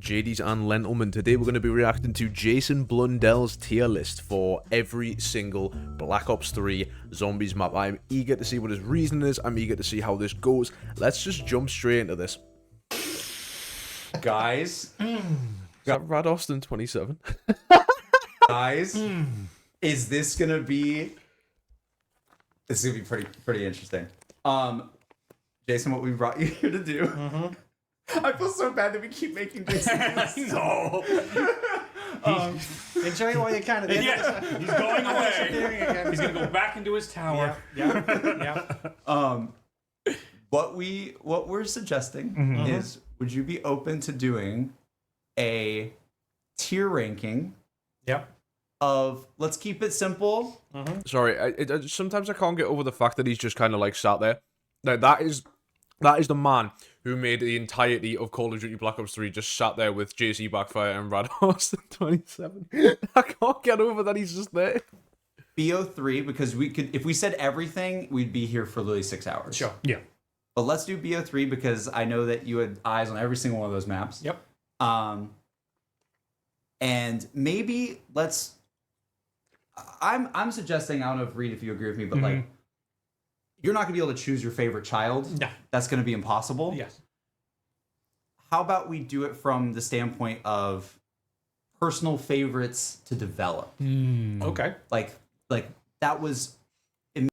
JDs and Lentilman. Today we're going to be reacting to Jason Blundell's tier list for every single Black Ops 3 Zombies map. I'm eager to see what his reasoning is. I'm eager to see how this goes. Let's just jump straight into this. Guys. Got Rad Austin 27. Guys. Is this going to be... This is going to be pretty interesting. Jason, what we brought you here to do... I feel so bad that we keep making Jason. No. Enjoy it while you can. Yeah, he's going away. He's gonna go back into his tower. Yeah. What we're suggesting is, would you be open to doing a tier ranking? Yep. Of, let's keep it simple. Sorry, sometimes I can't get over the fact that he's just kind of like sat there. Like, that is the man who made the entirety of Call of Duty Black Ops 3 just sat there with JCBackfire and Rad Austin 27. I can't get over that he's just there. BO3, because we could, if we said everything, we'd be here for literally 6 hours. Sure. Yeah. But let's do BO3 because I know that you had eyes on every single one of those maps. Yep. And maybe let's... I'm suggesting, I don't know if Reed, if you agree with me, but like, you're not gonna be able to choose your favorite child. No. That's gonna be impossible. Yes. How about we do it from the standpoint of personal favorites to develop? Okay. Like that was...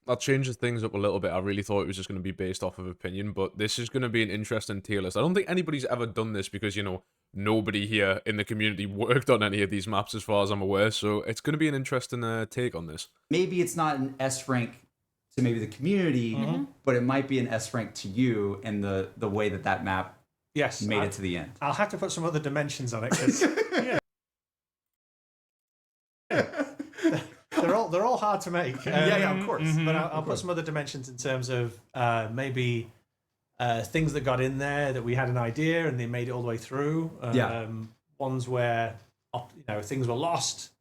That changes things up a little bit. I really thought it was just going to be based off of opinion, but this is going to be an interesting tier list. I don't think anybody's ever done this because, you know, nobody here in the community worked on any of these maps as far as I'm aware, so it's going to be an interesting take on this. Maybe it's not an S rank to maybe the community, but it might be an S rank to you and the way that map made it to the end. I'll have to put some other dimensions on it because they're all hard to make. Yeah, of course. But I'll put some other dimensions in terms of maybe things that got in there that we had an idea and they made it all the way through. Ones where things were lost.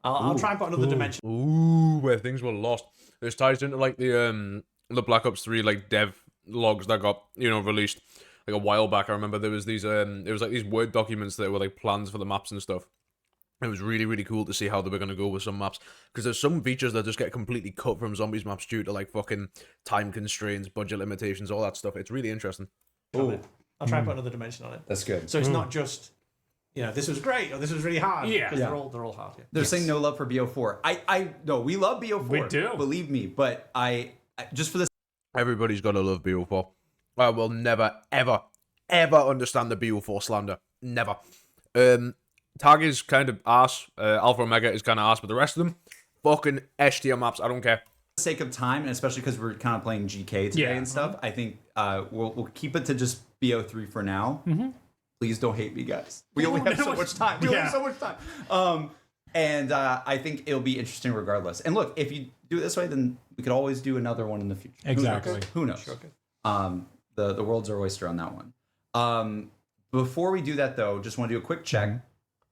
I'll try and put another dimension. Ooh, where things were lost. This ties into like the Black Ops 3 like dev logs that got released like a while back. I remember there was these these Word documents that were like plans for the maps and stuff. It was really, really cool to see how they were going to go with some maps. Because there's some features that just get completely cut from Zombies maps due to, like, fucking time constraints, budget limitations, all that stuff. It's really interesting. I'll try and put another dimension on it. That's good. So it's not just, this was great or this was really hard. Yeah. Because they're all hard. Yeah. They're saying no love for BO4. No, we love BO4. We do. Believe me. But I just for this... Everybody's got to love BO4. I will never, ever, ever understand the BO4 slander. Never. Tag is kind of ass. Alpha Omega is kind of ass, but the rest of them, fucking S tier maps. I don't care. For the sake of time, and especially because we're kind of playing GK today and stuff, I think we'll keep it to just BO3 for now. Please don't hate me, guys. We only have so much time. We only have so much time. And I think it'll be interesting regardless. And look, if you do it this way, then we could always do another one in the future. Exactly. Who knows? Sure. The world's our oyster on that one. Before we do that, though, just want to do a quick check.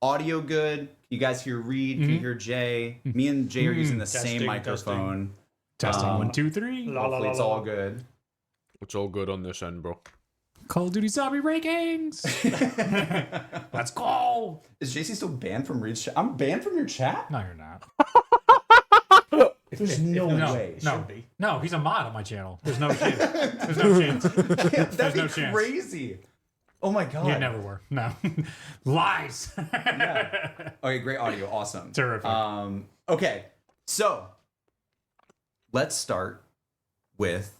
Audio good. You guys hear Reed? Can you hear Jay? Me and Jay are using the same microphone. Testing 1, 2, 3. Hopefully it's all good. It's all good on this end, bro. Call of Duty Zombie rankings. Let's go. Is JC still banned from Reed's chat? I'm banned from your chat? No, you're not. There's no way. No, he's a mod on my channel. There's no chance. There's no chance. That'd be no chance. crazy. Oh my god. You never were. No. Lies. Okay, great audio. Awesome. Terrific. Okay, so let's start with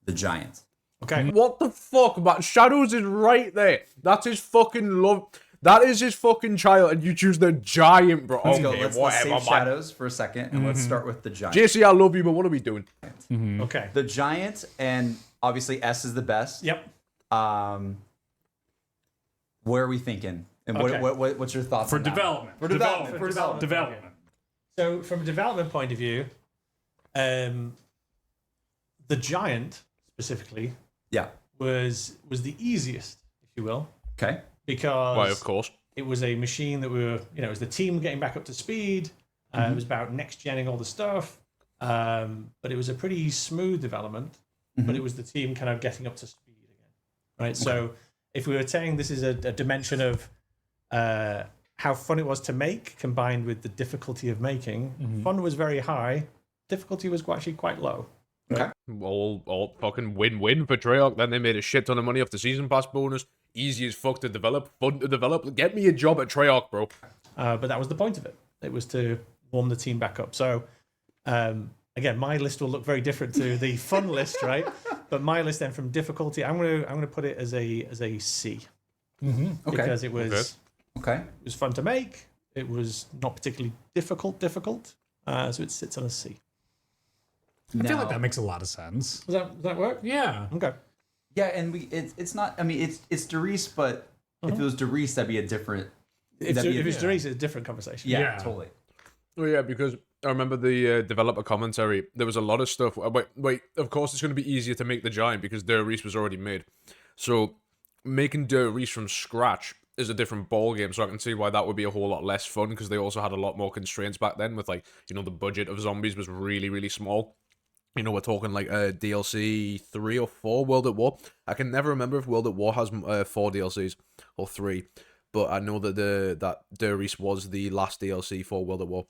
the Giant. Okay. What the fuck, man? Shadows is right there. That's his fucking love. That is his fucking child, and you choose the Giant, bro. Let's go. Let's save Shadows for a second, and let's start with the Giant. JC, I love you, but what are we doing? Okay. The Giant, and obviously S is the best. Yep. Where are we thinking? And what's your thoughts For on that? development. For development. Development. So from a development point of view, the Giant specifically was the easiest, if you will. Okay. Because Why, of course. it was a machine that we were, it was the team getting back up to speed. It was about next-genning all the stuff. But it was a pretty smooth development. But it was the team kind of getting up to speed again. Right? So if we were saying this is a dimension of how fun it was to make combined with the difficulty of making, fun was very high, difficulty was actually quite low. Okay. All fucking win-win for Treyarch. Then they made a shit ton of money off the season pass bonus. Easy as fuck to develop, fun to develop. Get me a job at Treyarch, bro. But that was the point of it. It was to warm the team back up. So, again, my list will look very different to the fun list, right? But my list then from difficulty, I'm gonna put it as a C. Okay. Because it was Okay. it was fun to make. It was not particularly difficult. So it sits on a C. I feel like that makes a lot of sense. Does that work? Yeah. Okay. Yeah, and it's not. I mean, it's Derice, but if it was Derice, that'd be a different. If it's Derice, it's a different conversation. Yeah, totally. Oh yeah, because I remember the developer commentary. There was a lot of stuff. Wait. Of course, it's going to be easier to make the giant because Der Riese was already made. So making Der Riese from scratch is a different ball game. So I can see why that would be a whole lot less fun because they also had a lot more constraints back then. With the budget of zombies was really really small. We're talking like DLC 3 or 4 World at War. I can never remember if World at War has 4 DLCs or 3, but I know that that Der Riese was the last DLC for World at War.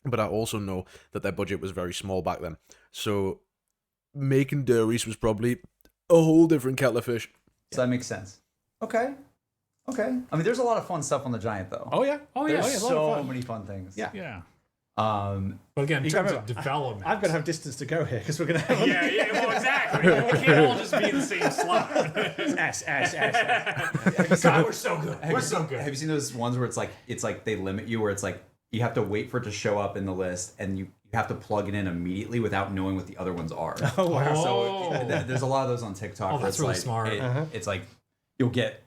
But I also know that their budget was very small back then. So making Der Riese was probably a whole different kettle of fish. So that makes sense. Okay. I mean, there's a lot of fun stuff on the Giant, though. Oh yeah. There's a lot of so fun. many fun things. Yeah. But again, in terms of development, I've got to have distance to go here because we're going to have well, exactly. We can't all just be in the same slot. God, we're so good. We're so good. Have you seen those ones where it's like they limit you, where it's like you have to wait for it to show up in the list, and you have to plug it in immediately without knowing what the other ones are. Oh wow. So there's a lot of those on TikTok. Oh, where that's it's really like, smart. It's like you'll get,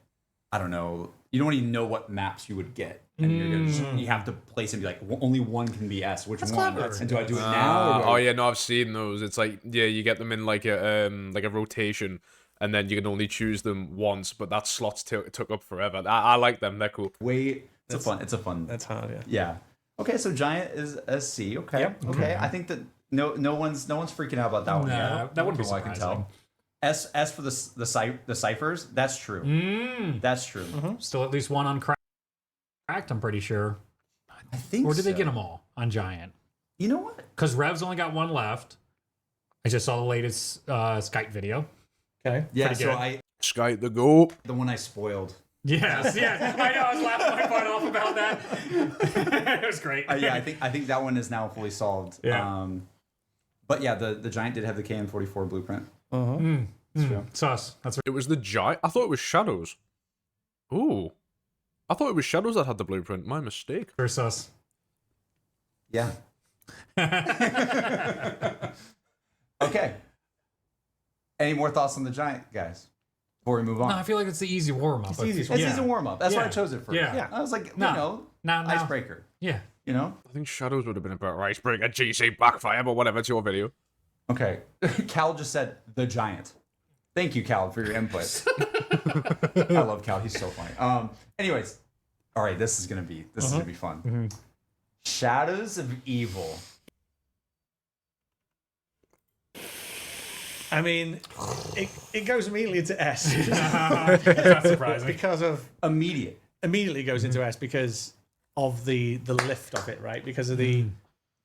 I don't know, you don't even know what maps you would get. And you're gonna you have to place and be like, only one can be S. Which That's one? clever. And do I do it now? Oh yeah, no, I've seen those. It's like you get them in like a rotation, and then you can only choose them once, but that slot's took up forever. I like them. They're cool. Wait, it's a fun. That's hard. Yeah. Yeah. Okay, so Giant is a C. Okay. Yep. Okay. I think that no one's freaking out about that one. Nah, that wouldn't be from what I can surprising. tell. S for the ciphers. That's true. That's true. Still at least one on cracked, I'm pretty sure. I think. Or did they so. get them all on Giant? You know what? Because Rev's only got one left. I just saw the latest Skype video. Okay. Yeah. Pretty So good. Sky the go. the one I spoiled. Yes. I know. I was laughing my butt off about that. It was great. Yeah. I think that one is now fully solved. Yeah. But yeah, the Giant did have the KN-44 blueprint. Sus. That's It was the giant. I thought it was Shadows. Ooh, I thought it was Shadows that had the blueprint. My mistake. very sus. Yeah. Okay. Any more thoughts on the Giant, guys? Before we move on. No, I feel like it's the easy warm up. It's the easiest It's yeah. a warm up. That's why I Yeah. chose it for. Yeah. I was like, No. No. icebreaker. Yeah. You know. I think Shadows would have been a better icebreaker. JCBackfire, but whatever. It's your video. Okay. Cal just said the Giant. Thank you, Cal, for your input. I love Cal. He's so funny. Anyways, all right. This is gonna be fun. Shadows of Evil. I mean, it goes immediately into S. Not surprising. Because of Immediate. immediately goes into S because of the lift of it, right? Because of the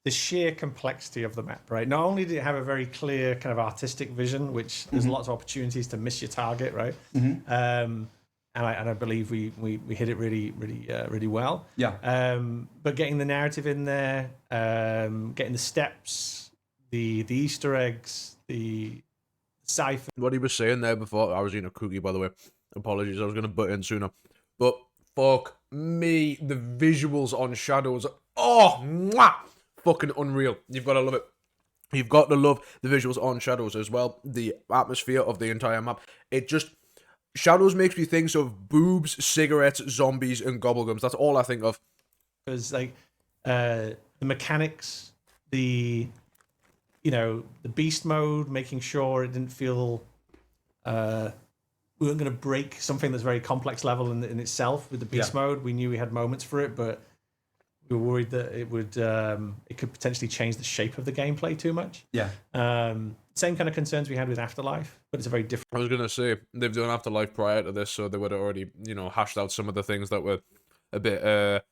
sheer complexity of the map, right? Not only did it have a very clear kind of artistic vision, which there's lots of opportunities to miss your target, right? And I believe we hit it really well. Yeah. But getting the narrative in there, getting the steps, the Easter eggs, the cipher. What he was saying there before, I was eating a cookie, by the way. Apologies, I was going to butt in sooner. But fuck me, the visuals on Shadows, mwah, fucking unreal. You've got to love it. You've got to love the visuals on Shadows as well. The atmosphere of the entire map. It just... Shadows makes me think of boobs, cigarettes, zombies, and gobblegums. That's all I think of. Because like the mechanics, the beast mode, making sure it didn't feel we weren't going to break something that's very complex level in itself with the beast mode. We knew we had moments for it, but we were worried that it could potentially change the shape of the gameplay too much. Yeah. same kind of concerns we had with Afterlife, but it's a very different. I was gonna say they've done Afterlife prior to this, so they would have already, hashed out some of the things that were a bit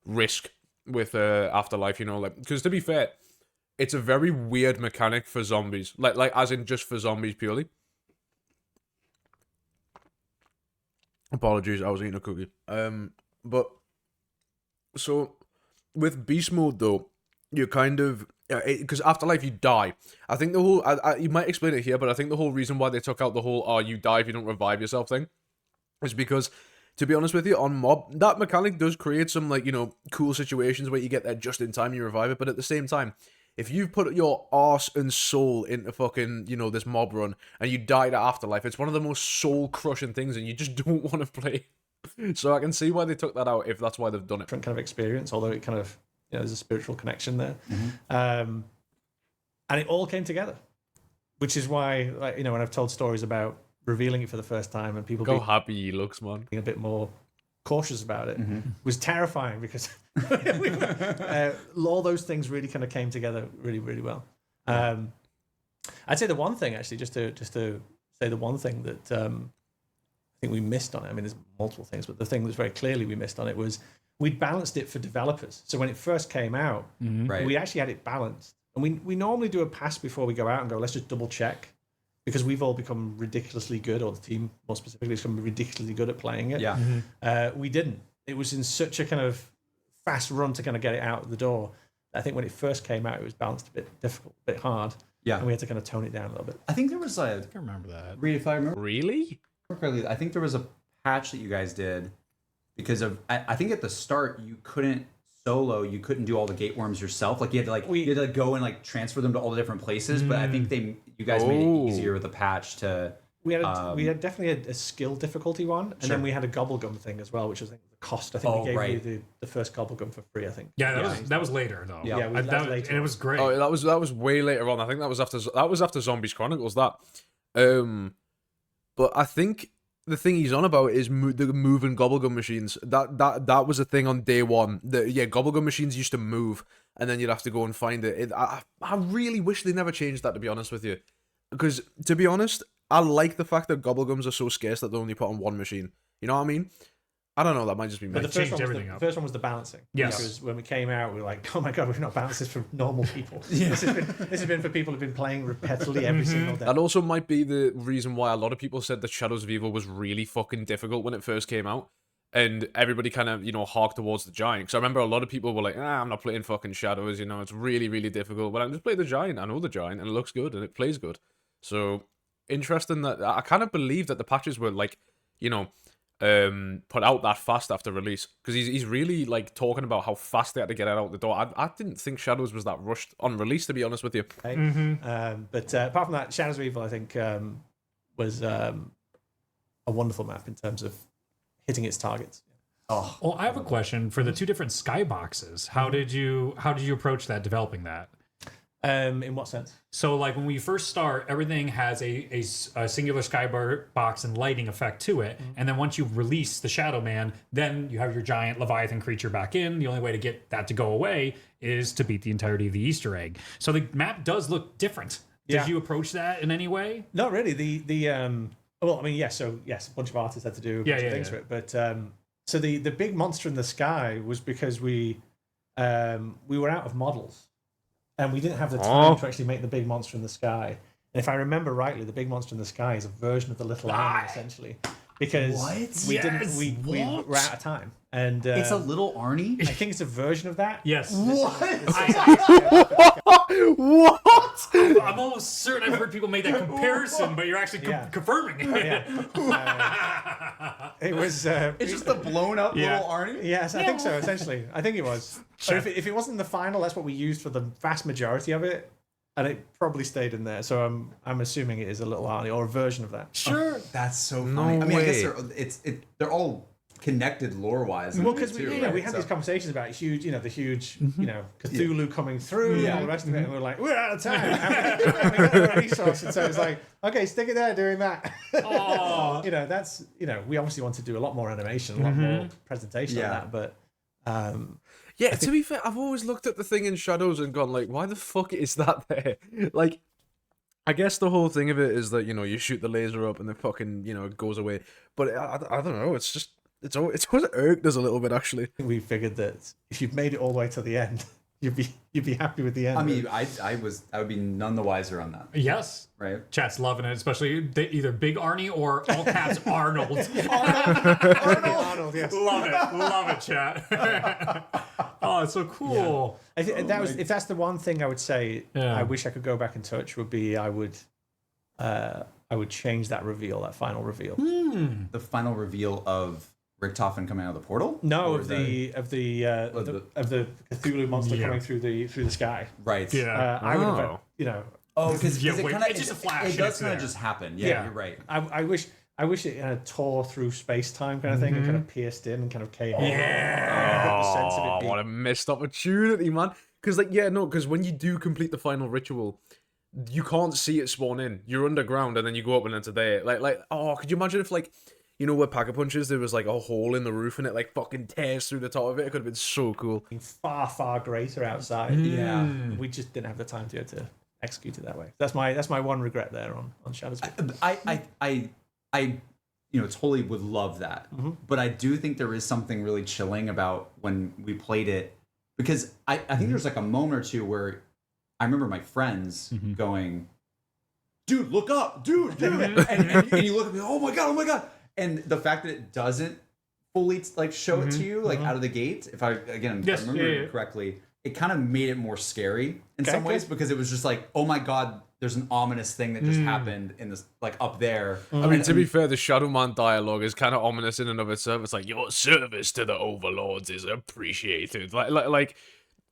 risk with Afterlife, like, because to be fair, it's a very weird mechanic for zombies, like as in just for zombies purely. Apologies, I was eating a cookie. But so with beast mode though, you kind of, because Afterlife you die. I think the whole, you might explain it here, but I think the whole reason why they took out the whole you die if you don't revive yourself thing is because, to be honest with you, on mob, that mechanic does create some, like, cool situations where you get there just in time, you revive it, but at the same time, if you've put your arse and soul into fucking, this mob run, and you die to Afterlife, it's one of the most soul-crushing things, and you just don't want to play. So I can see why they took that out, if that's why they've done it. Different kind of experience, although it kind of, there's a spiritual connection there. And it all came together, which is why, like, when I've told stories about revealing it for the first time and people Look how happy he looks, man. being a bit more cautious about it, was terrifying because all those things really kind of came together really, really well. I'd say the one thing, actually, just to say the one thing that I think we missed on it. I mean, there's multiple things, but the thing that's very clearly we missed on it was we'd balanced it for developers. So when it first came out, we actually had it balanced. And we normally do a pass before we go out and go, let's just double check, because we've all become ridiculously good, or the team more specifically has become ridiculously good at playing it. Yeah. We didn't. It was in such a kind of fast run to kind of get it out the door. I think when it first came out, it was balanced a bit difficult, a bit hard. Yeah. And we had to kind of tone it down a little bit. I think there was I think I remember that. if I remember Really? correctly, I think there was a patch that you guys did because of, I think at the start you couldn't do all the gate worms yourself. Like you had to go and like transfer them to all the different places. But I think you guys made it easier with the patch to. We had definitely a skill difficulty one, and then we had a gobblegum thing as well, which was, I think, the cost. I think we gave you the first gobblegum for free, I think. Yeah, that was later though. Yeah, that was later. And it was great. Oh, that was way later on. I think that was after Zombies Chronicles. That, but I think the thing he's on about is the moving gobblegum machines. That was a thing on day one. Gobblegum machines used to move, and then you'd have to go and find it. I really wish they never changed that, to be honest with you, because to be honest, I like the fact that gobblegums are so scarce that they're only put on one machine. You know what I mean? I don't know. That might just be me. But the first one was the balancing. Yes. Because when we came out, we were like, oh my god, we've not balanced this for normal people. This has been for people who've been playing repetitively every single day. That also might be the reason why a lot of people said that Shadows of Evil was really fucking difficult when it first came out. And everybody kind of, harked towards the Giant. Because I remember a lot of people were like, I'm not playing fucking Shadows, it's really, really difficult. But I just play the Giant. I know the Giant, and it looks good, and it plays good. So, interesting that I kind of believe that the patches were like, put out that fast after release, because he's really like talking about how fast they had to get it out the door. I didn't think Shadows was that rushed on release, to be honest with you. Right? But apart from that, Shadows of Evil, I think, was a wonderful map in terms of hitting its targets. Oh, well, I have a question for the two different skyboxes. How did you approach that, developing that? In what sense? So, like, when we first start, everything has a singular skybox and lighting effect to it. And then once you release the Shadow Man, then you have your giant Leviathan creature back in. The only way to get that to go away is to beat the entirety of the Easter egg. So the map does look different. Did you approach that in any way? Not really. Well, I mean, yes. So, yes, a bunch of artists had to do a bunch of things for it. But so the big monster in the sky was because we were out of models. And we didn't have the time to actually make the big monster in the sky. And if I remember rightly, the big monster in the sky is a version of the little Arnie, essentially, because we were out of time. And it's a little Arnie. I think it's a version of that. Yes. What? What? I'm almost certain I've heard people make that comparison, but you're actually confirming it. It was. It's just a blown up little Arnie. Yes, I think so. Essentially, I think it was. So if it wasn't the final, that's what we used for the vast majority of it, and it probably stayed in there. So I'm assuming it is a little Arnie or a version of that. Sure. That's so funny. I mean, I guess they're all connected lore wise. Well, because we had these conversations about the huge Cthulhu coming through and all the rest of it, and we're like, we're out of time. We got a resource, and so it's like, okay, stick it there doing that. That's we obviously want to do a lot more animation, a lot more presentation on that, but. To be fair, I've always looked at the thing in Shadows and gone like, why the fuck is that there? Like, I guess the whole thing of it is that, you know, you shoot the laser up and then fucking, you know, it goes away. But I don't know. It's just it's always irked us a little bit, actually. We figured that if you've made it all the way to the end, you'd be happy with the end. I mean, I would be none the wiser on that. Yes. Right. Chat's loving it, especially either Big Arnie or all caps Arnold. Arnold, yes. Love it, chat. Oh, it's so cool. Yeah. I think if that's the one thing I would say, I wish I could go back and touch would be I would change that reveal, that final reveal. The final reveal of Richtofen coming out of the portal? No, of the Cthulhu monster coming through the sky. Right. Yeah. I would have, you know. Oh, because it's just a flash. It does kind of just happen. Yeah, you're right. I wish it kind of tore through space time kind of thing and kind of pierced in and kind of came in. Yeah. What a missed opportunity, man. Because because when you do complete the final ritual, you can't see it spawn in. You're underground and then you go up and into there. Could you imagine if you know where Pack-a-Punches, there was like a hole in the roof and it like fucking tears through the top of it. It could have been so cool. Far, far greater outside. Yeah. We just didn't have the time to execute it that way. That's my one regret there on Shadows. I totally would love that. But I do think there is something really chilling about when we played it, because I think there's like a moment or two where I remember my friends going, dude, look up, dude. and you look at me, oh my god. And the fact that it doesn't fully show it to you out of the gate, if I remember correctly, it kind of made it more scary in some ways, because it was just like, oh my god, there's an ominous thing that just happened in this up there. I mean, to be fair, the Shadow Man dialogue is kind of ominous in and of itself. It's like, your service to the overlords is appreciated. Like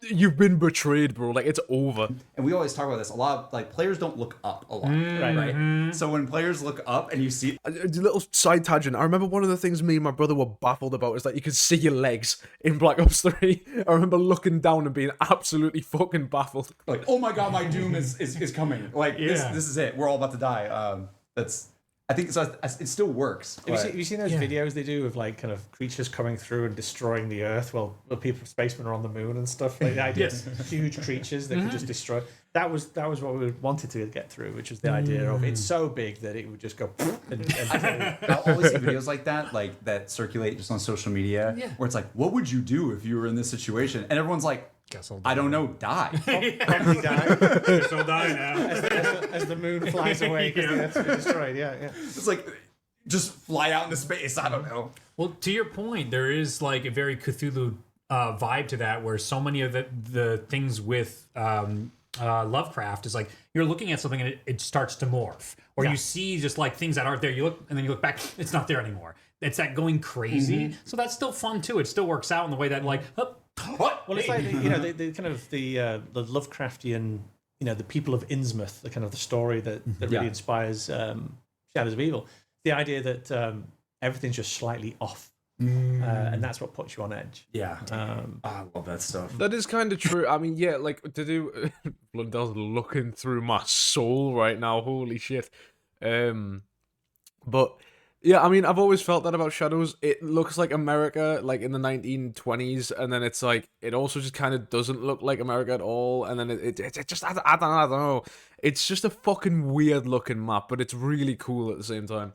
you've been betrayed, bro. Like, it's over. And we always talk about this a lot. Players don't look up a lot, right? So when players look up and you see a little side tangent, I remember one of the things me and my brother were baffled about is that you could see your legs in Black Ops 3. I remember looking down and being absolutely fucking baffled. Like, oh my god, my doom is coming. This is it. We're all about to die. I think so. It still works. Have you seen those videos they do of kind of creatures coming through and destroying the Earth while people, spacemen, are on the moon and stuff? Like the idea of huge creatures that could just destroy. That was what we wanted to get through, which was the idea of it's so big that it would just go. I always see videos like that circulate just on social media, where it's like, what would you do if you were in this situation? And everyone's like, I don't know, die. Probably die. Guess I'll die now. As the moon flies away because the Earth's been destroyed. Yeah. It's like, just fly out into space. I don't know. Well, to your point, there is a very Cthulhu vibe to that, where so many of the things with Lovecraft is you're looking at something and it starts to morph, or you see just things that aren't there. You look and then you look back, it's not there anymore. It's that going crazy. So that's still fun too. It still works out in the way that what? Well, it's the kind of the Lovecraftian, the people of Innsmouth, the kind of the story that really inspires Shadows of Evil. The idea that everything's just slightly off, and that's what puts you on edge. Yeah, I love that stuff. That is kind of true. I mean, to do Blundell's looking through my soul right now. Holy shit. But yeah, I mean, I've always felt that about Shadows. It looks like America, in the 1920s, and then it's it also just kind of doesn't look like America at all. And then it just, I don't know. It's just a fucking weird looking map, but it's really cool at the same time.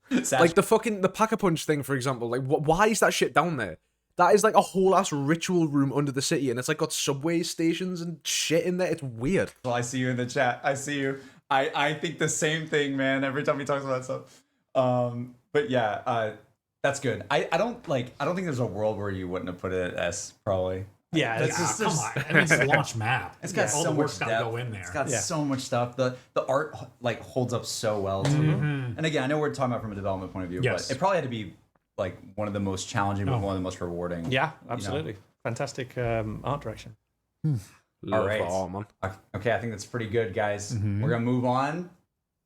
The Pack-a-Punch thing, for example. Why is that shit down there? That is a whole ass ritual room under the city, and it's got subway stations and shit in there. It's weird. Well, I see you in the chat. I see you. I think the same thing, man. Every time he talks about that stuff. But yeah, that's good. I don't think there's a world where you wouldn't have put it at S, probably. Yeah, come on. I mean, it's a launch map. It's got all so the work's much got to depth. go in there. It's got so much stuff. The art holds up so well too. And again, I know we're talking about from a development point of view, but it probably had to be one of the most challenging, but one of the most rewarding. Yeah, absolutely. Fantastic art direction. All right. Okay, I think that's pretty good, guys. We're gonna move on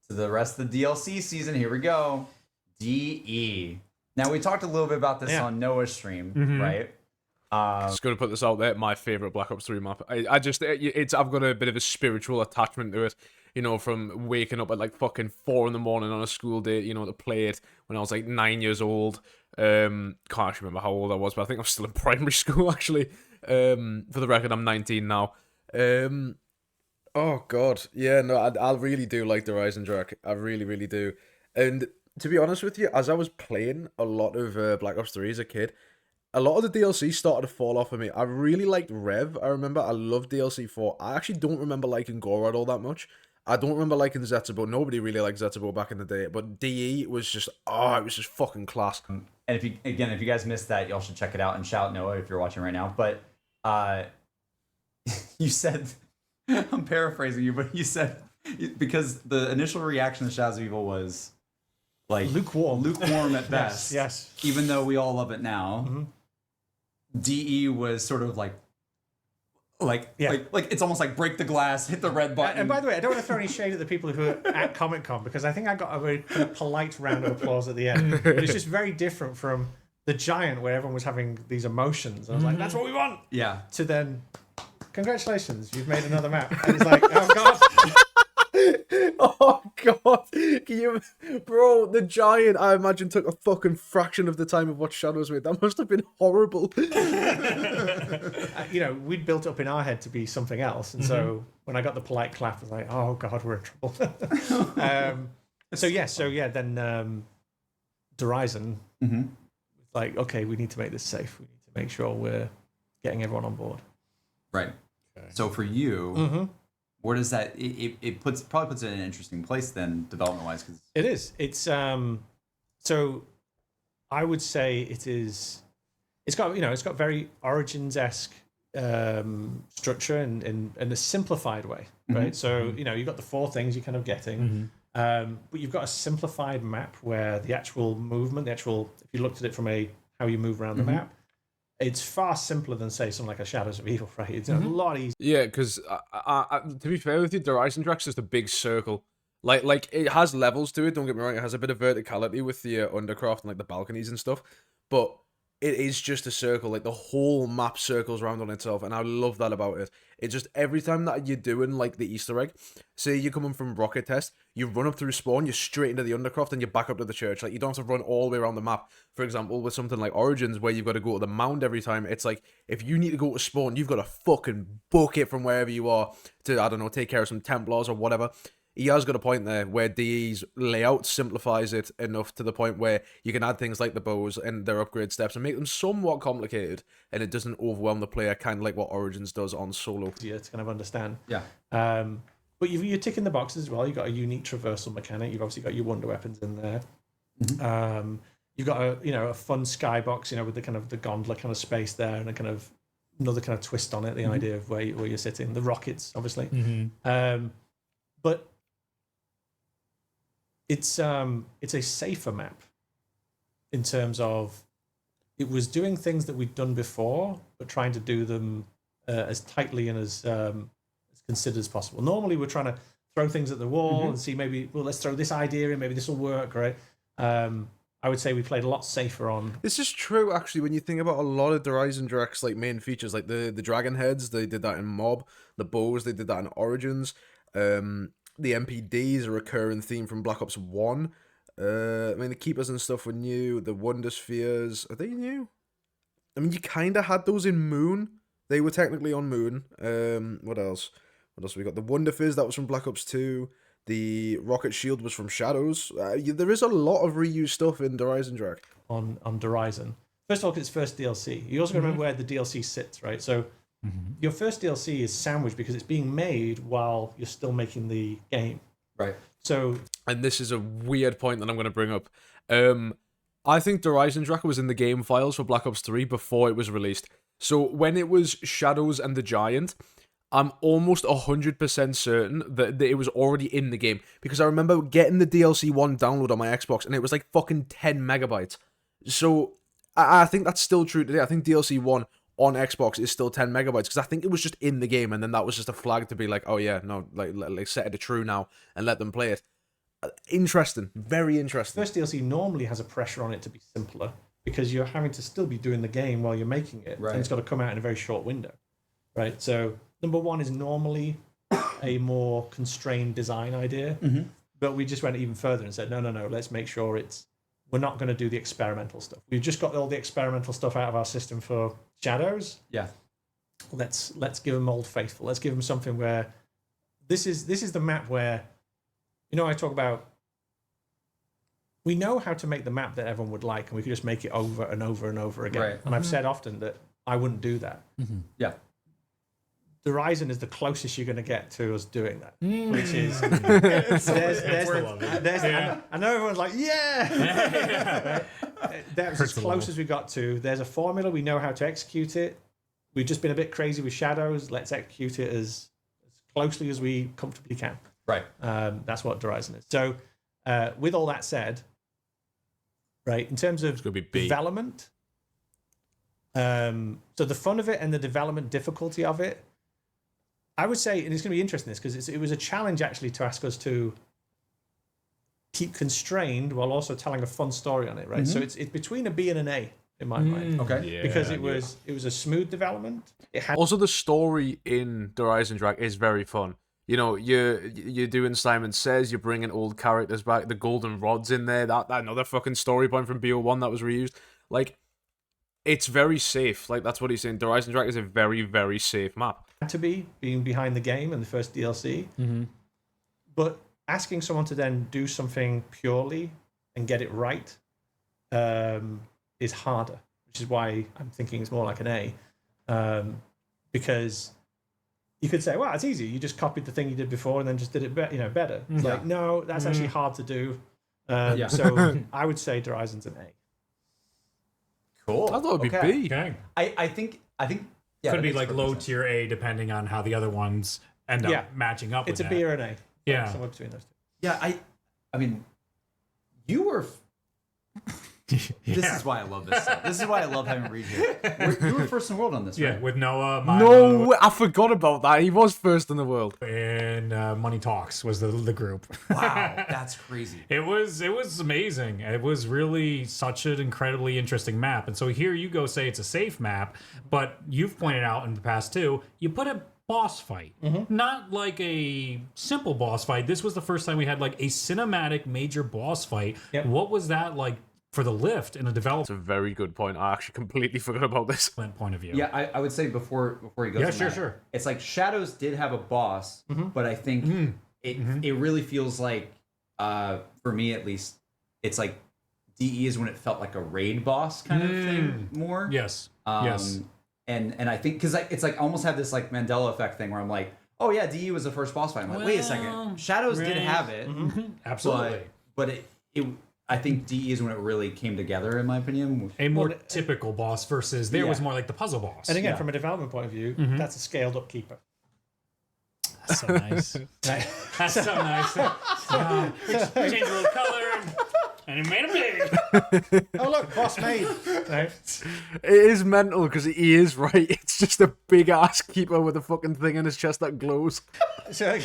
to the rest of the DLC season. Here we go. DE. Now we talked a little bit about this on Noah's stream, right? Just gonna put this out there. My favorite Black Ops 3 map. I've got a bit of a spiritual attachment to it. From waking up at fucking 4 a.m. on a school day, to play it when I was 9 years old. Can't actually remember how old I was, but I think I was still in primary school actually. For the record, I'm 19 now. Oh god, yeah, no, I really do like the Eisendrache. I really, really do. And to be honest with you, as I was playing a lot of Black Ops 3 as a kid, a lot of the DLC started to fall off of me. I really liked Rev. I remember I loved DLC 4. I actually don't remember liking Gorod all that much. I don't remember liking Zetsubou. Nobody really liked Zetsubou back in the day, but DE was just, it was just fucking class. And if you guys missed that, y'all should check it out and shout out Noah if you're watching right now. But you said, I'm paraphrasing you, but you said, because the initial reaction to Shadows of Evil was like lukewarm at best. Yes. Even though we all love it now, DE was sort of like it's almost like break the glass, hit the red button. And by the way, I don't want to throw any shade at the people who are at Comic Con, because I think I got a very kind of polite round of applause at the end. But it's just very different from the Giant, where everyone was having these emotions. And I was like, that's what we want. Yeah. To then, congratulations, you've made another map. And it's like, oh god. Oh god, can you, bro? The Giant, I imagine, took a fucking fraction of the time of what Shadows made. That must have been horrible. We'd built up in our head to be something else, and so when I got the polite clap, I was like, oh god, we're in trouble. Then Horizon, like, okay, we need to make this safe. We need to make sure we're getting everyone on board. Right. Okay. So for you. Where does that it probably puts it in an interesting place then, development wise? Because it is. It's so I would say it is. It's got very Origins-esque structure in a simplified way, right? So you've got the 4 things you're kind of getting, but you've got a simplified map where the actual movement, if you looked at it from how you move around the map. It's far simpler than, say, something like a Shadows of Evil, right? It's a lot easier. Yeah, because to be fair with you, the Eisendrache is just a big circle. Like it has levels to it. Don't get me wrong; it has a bit of verticality with the undercraft and like the balconies and stuff. But it is just a circle. Like the whole map circles around on itself, and I love that about it. It's just every time that you're doing like the Easter egg, say you're coming from rocket test, you run up through spawn, you're straight into the undercraft, and you're back up to the church. Like you don't have to run all the way around the map. For example, with something like Origins, where you've got to go to the mound every time, it's like if you need to go to spawn, you've got to fucking book it from wherever you are to, I don't know, take care of some Templars or whatever. He has got a point there where DE's layout simplifies it enough to the point where you can add things like the bows and their upgrade steps and make them somewhat complicated, and it doesn't overwhelm the player, kind of like what Origins does on solo. Yeah, to kind of understand. Yeah. But you're ticking the boxes as well. You've got a unique traversal mechanic. You've obviously got your wonder weapons in there. You've got a fun skybox, with the kind of the gondola kind of space there, and a kind of another kind of twist on it. The idea of where you're sitting, the rockets, obviously. But it's a safer map in terms of it was doing things that we'd done before, but trying to do them as tightly and as considered as possible. Normally, we're trying to throw things at the wall and see let's throw this idea in, maybe this will work, right? I would say we played a lot safer on. This is true, actually, when you think about a lot of the Eisendrache's like main features, like the dragon heads, they did that in Mob. The bows, they did that in Origins. The MPDs, a recurring theme from Black Ops 1. The Keepers and stuff were new. The Wonder Spheres, are they new? You kind of had those in Moon. They were technically on Moon. What else? We got the Wonder Fizz, that was from Black Ops 2. The Rocket Shield was from Shadows. There is a lot of reused stuff in Eisendrache. On Horizon. First of all, because it's first DLC. You also got to remember where the DLC sits, right? So your first DLC is sandwiched because it's being made while you're still making the game. Right. So, and this is a weird point that I'm going to bring up. I think Eisendrache was in the game files for Black Ops 3 before it was released. So when it was Shadows and the Giant, I'm almost 100% certain that it was already in the game, because I remember getting the DLC 1 download on my Xbox and it was like fucking 10 megabytes. So I think that's still true today. I think DLC 1 on Xbox is still 10 megabytes because I think it was just in the game, and then that was just a flag to be like, oh yeah, no, like set it to true now and let them play it. Interesting, very interesting. First DLC normally has a pressure on it to be simpler because you're having to still be doing the game while you're making it, right. And it's got to come out in a very short window, right? So number one is normally a more constrained design idea, but we just went even further and said, no, let's make sure we're not going to do the experimental stuff. We've just got all the experimental stuff out of our system for Shadows. Yeah. Let's give them Old Faithful. Let's give them something where this is the map where, I talk about. We know how to make the map that everyone would like, and we could just make it over and over and over again. Right. And I've said often that I wouldn't do that. Yeah. The Horizon is the closest you're going to get to us doing that, which is I know everyone's like, yeah. That's as close as we got to. There's a formula. We know how to execute it. We've just been a bit crazy with shadows. Let's execute it as closely as we comfortably can. Right. That's what Horizon is. So, with all that said, right, in terms of development, so the fun of it and the development difficulty of it, I would say, and it's going to be interesting because it was a challenge actually to ask us to keep constrained while also telling a fun story on it, right? So it's between a B and an A in my mind. Okay. Yeah, because it was a smooth development. It had Also, the story in the Eisendrache is very fun. You're doing Simon Says, you're bringing old characters back. The Golden Rod's in there. That another fucking story point from BO1 that was reused. Like, it's very safe. Like, that's what he's saying. The Eisendrache is a very, very safe map. to be being behind the game and the first DLC. But asking someone to then do something purely and get it right is harder, which is why I'm thinking it's more like an A. Because you could say, well, it's easy. You just copied the thing you did before and then just did it better. It's like, no, that's actually hard to do. So I would say Horizon's an A. Cool. I thought it'd be B. Okay. I think yeah, Could that be makes like perfect low sense. tier A depending on how the other ones end up matching up. It's a with B that. or an A. Yeah. Somewhere between those two. Yeah, I mean, you were. This is why I love this stuff. This is why I love having Reed here. You were first in the world on this, right? Yeah, with Noah, No, Milo, I forgot about that. He was first in the world. and Money Talks was the group. Wow, that's crazy. It was amazing. It was really such an incredibly interesting map. And so here you go say it's a safe map, but you've pointed out in the past too, you put a boss fight. Not like a simple boss fight. This was the first time we had like a cinematic major boss fight. Yep. What was that like for the lift in a That's a development very good point. I actually completely forgot about this. point of view? Yeah, I would say before he goes. Yeah, on sure, that, sure. It's like Shadows did have a boss, but I think it really feels like, for me at least, it's like DE is when it felt like a raid boss kind of thing more. Yes. Yes. And I think because it's like almost have this like Mandela effect thing where I'm like, oh yeah, DE was the first boss fight. I'm like, wait a second, Shadows did have it, Absolutely. but it I think DE is when it really came together, in my opinion. A more typical boss versus there was more like the puzzle boss. And again, from a development point of view, that's a scaled up keeper. That's so nice. That's so nice. Change a little color and it made him big. Oh look, boss made. Right? It is mental because he is right. It's just a big ass keeper with a fucking thing in his chest that glows. So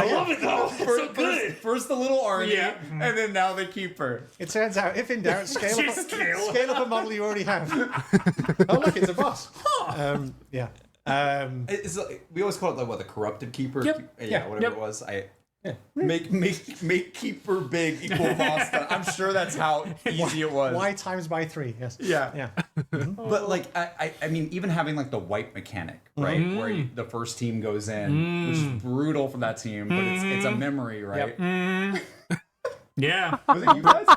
I love it though. It's so good. First the little Arnie, Yeah. and then now the keeper. it turns out, if in doubt, scale up a model you already have. Oh look, it's a boss. Yeah. It's like, we always call it like what, the corrupted keeper. Yep. Whatever Yep. it was. Make keeper big equal boss. I'm sure that's how easy it was. Y times by 3. Yes. Yeah. Yeah. But like I mean, even having like the wipe mechanic, right, where the first team goes in, which is brutal for that team, but it's a memory, right? Yeah. Was it you guys?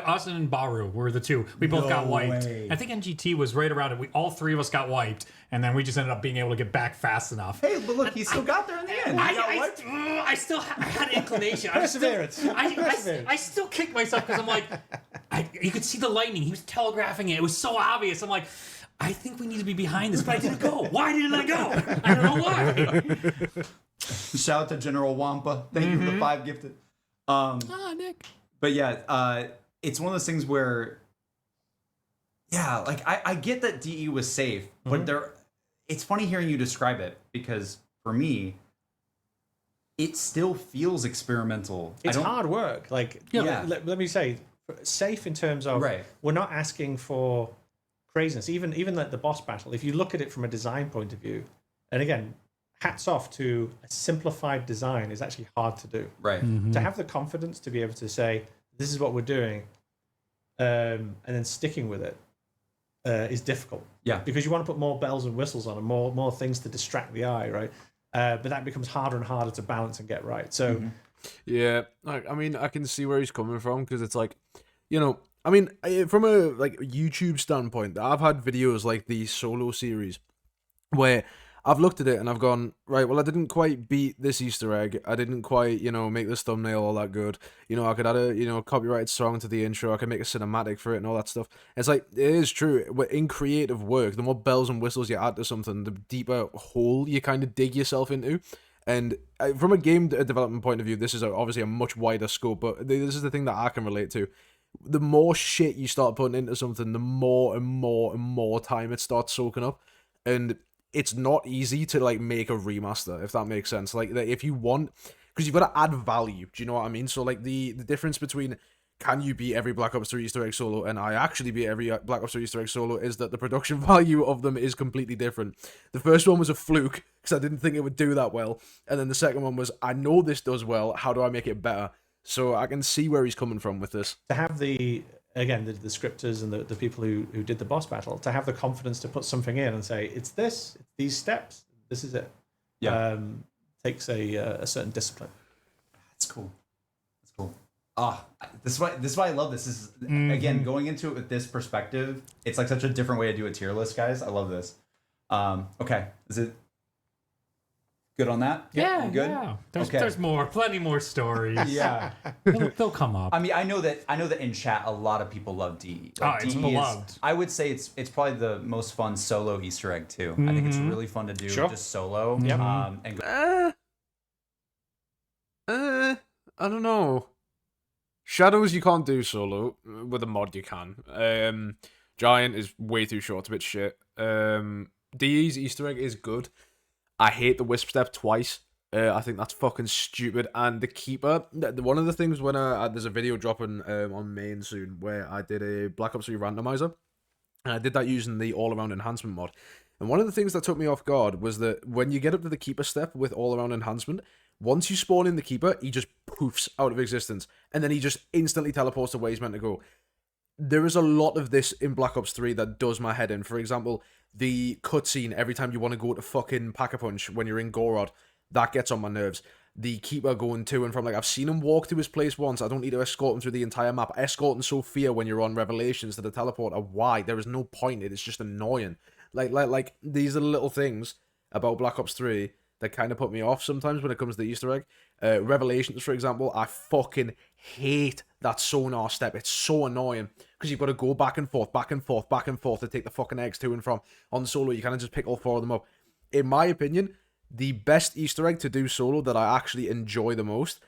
Us and Baru were the two. We both got wiped. way. I think NGT was right around it. All three of us got wiped, and then we just ended up being able to get back fast enough. Hey, but look, he still got there in the end. He got wiped. I still had inclination. Perseverance. I still kicked myself because I'm like, you could see the lightning. He was telegraphing it. It was so obvious. I'm like, I think we need to be behind this, but I didn't go. Why didn't I go? I don't know why. Shout out to General Wampa. Thank you for the 5 gifted. Nick. But yeah, it's one of those things where, yeah, like I get that DE was safe, but it's funny hearing you describe it because for me, it still feels experimental. It's hard work. Like, Yeah. let me say, safe in terms of we're not asking for craziness. Even like the boss battle, if you look at it from a design point of view, and again, hats off to a simplified design is actually hard to do. Right. To have the confidence to be able to say, this is what we're doing, and then sticking with it is difficult. Yeah. Because you want to put more bells and whistles on and more things to distract the eye, right? but that becomes harder and harder to balance and get right. So Yeah, like, I mean, I can see where he's coming from, because it's like, you know, I mean, from a like YouTube standpoint, I've had videos like the solo series where I've looked at it and I've gone, right, well, I didn't quite beat this Easter egg. I didn't quite, make this thumbnail all that good. I could add a, copyrighted song to the intro. I could make a cinematic for it and all that stuff. It's like, it is true. In creative work, the more bells and whistles you add to something, the deeper hole you kind of dig yourself into. And from a game development point of view, this is obviously a much wider scope, but this is the thing that I can relate to. The more shit you start putting into something, the more and more and more time it starts soaking up. And it's not easy to like make a remaster, if that makes sense. Like, if you want, because you've got to add value. Do you know what I mean? So like the difference between can you beat every Black Ops 3 Easter egg solo and I actually beat every Black Ops 3 Easter egg solo is that the production value of them is completely different. The first one was a fluke because I didn't think it would do that well, and then the second one was, I know this does well, how do I make it better? So I can see where he's coming from with this. To have the scripters and the people who did the boss battle, to have the confidence to put something in and say, it's these steps, this is it. Yeah. Takes a certain discipline. That's cool. This is why I love this. This is again, going into it with this perspective, it's like such a different way to do a tier list, guys. I love this. Okay. Is it good on that? Yeah, good. Yeah. There's plenty more stories. Yeah. They'll come up. I mean, I know that in chat a lot of people love DE. Like, it's DE beloved. I would say it's probably the most fun solo Easter egg too. I think it's really fun to do just solo. Yep. And I don't know. Shadows you can't do solo. With a mod you can. Giant is way too short, it's a bit shit. DE's Easter egg is good. I hate the Wisp Step twice. I think that's fucking stupid. And the Keeper, one of the things when there's a video dropping on main soon where I did a Black Ops 3 randomizer, and I did that using the all-around enhancement mod. And one of the things that took me off guard was that when you get up to the Keeper step with all-around enhancement, once you spawn in the Keeper, he just poofs out of existence. And then he just instantly teleports to where he's meant to go. There is a lot of this in Black Ops 3 that does my head in. For example, the cutscene every time you want to go to fucking Pack-a-Punch when you're in Gorod, that gets on my nerves. The Keeper going to and from, like, I've seen him walk to his place once. I don't need to escort him through the entire map. Escorting Sophia when you're on Revelations to the teleporter, why? There is no point. It is just annoying. Like these are the little things about Black Ops 3 that kind of put me off sometimes when it comes to the Easter egg. Revelations, for example, I fucking hate that sonar step. It's so annoying because you've got to go back and forth to take the fucking eggs to and from. On solo, you kind of just pick all four of them up. In my opinion, the best Easter egg to do solo that I actually enjoy the most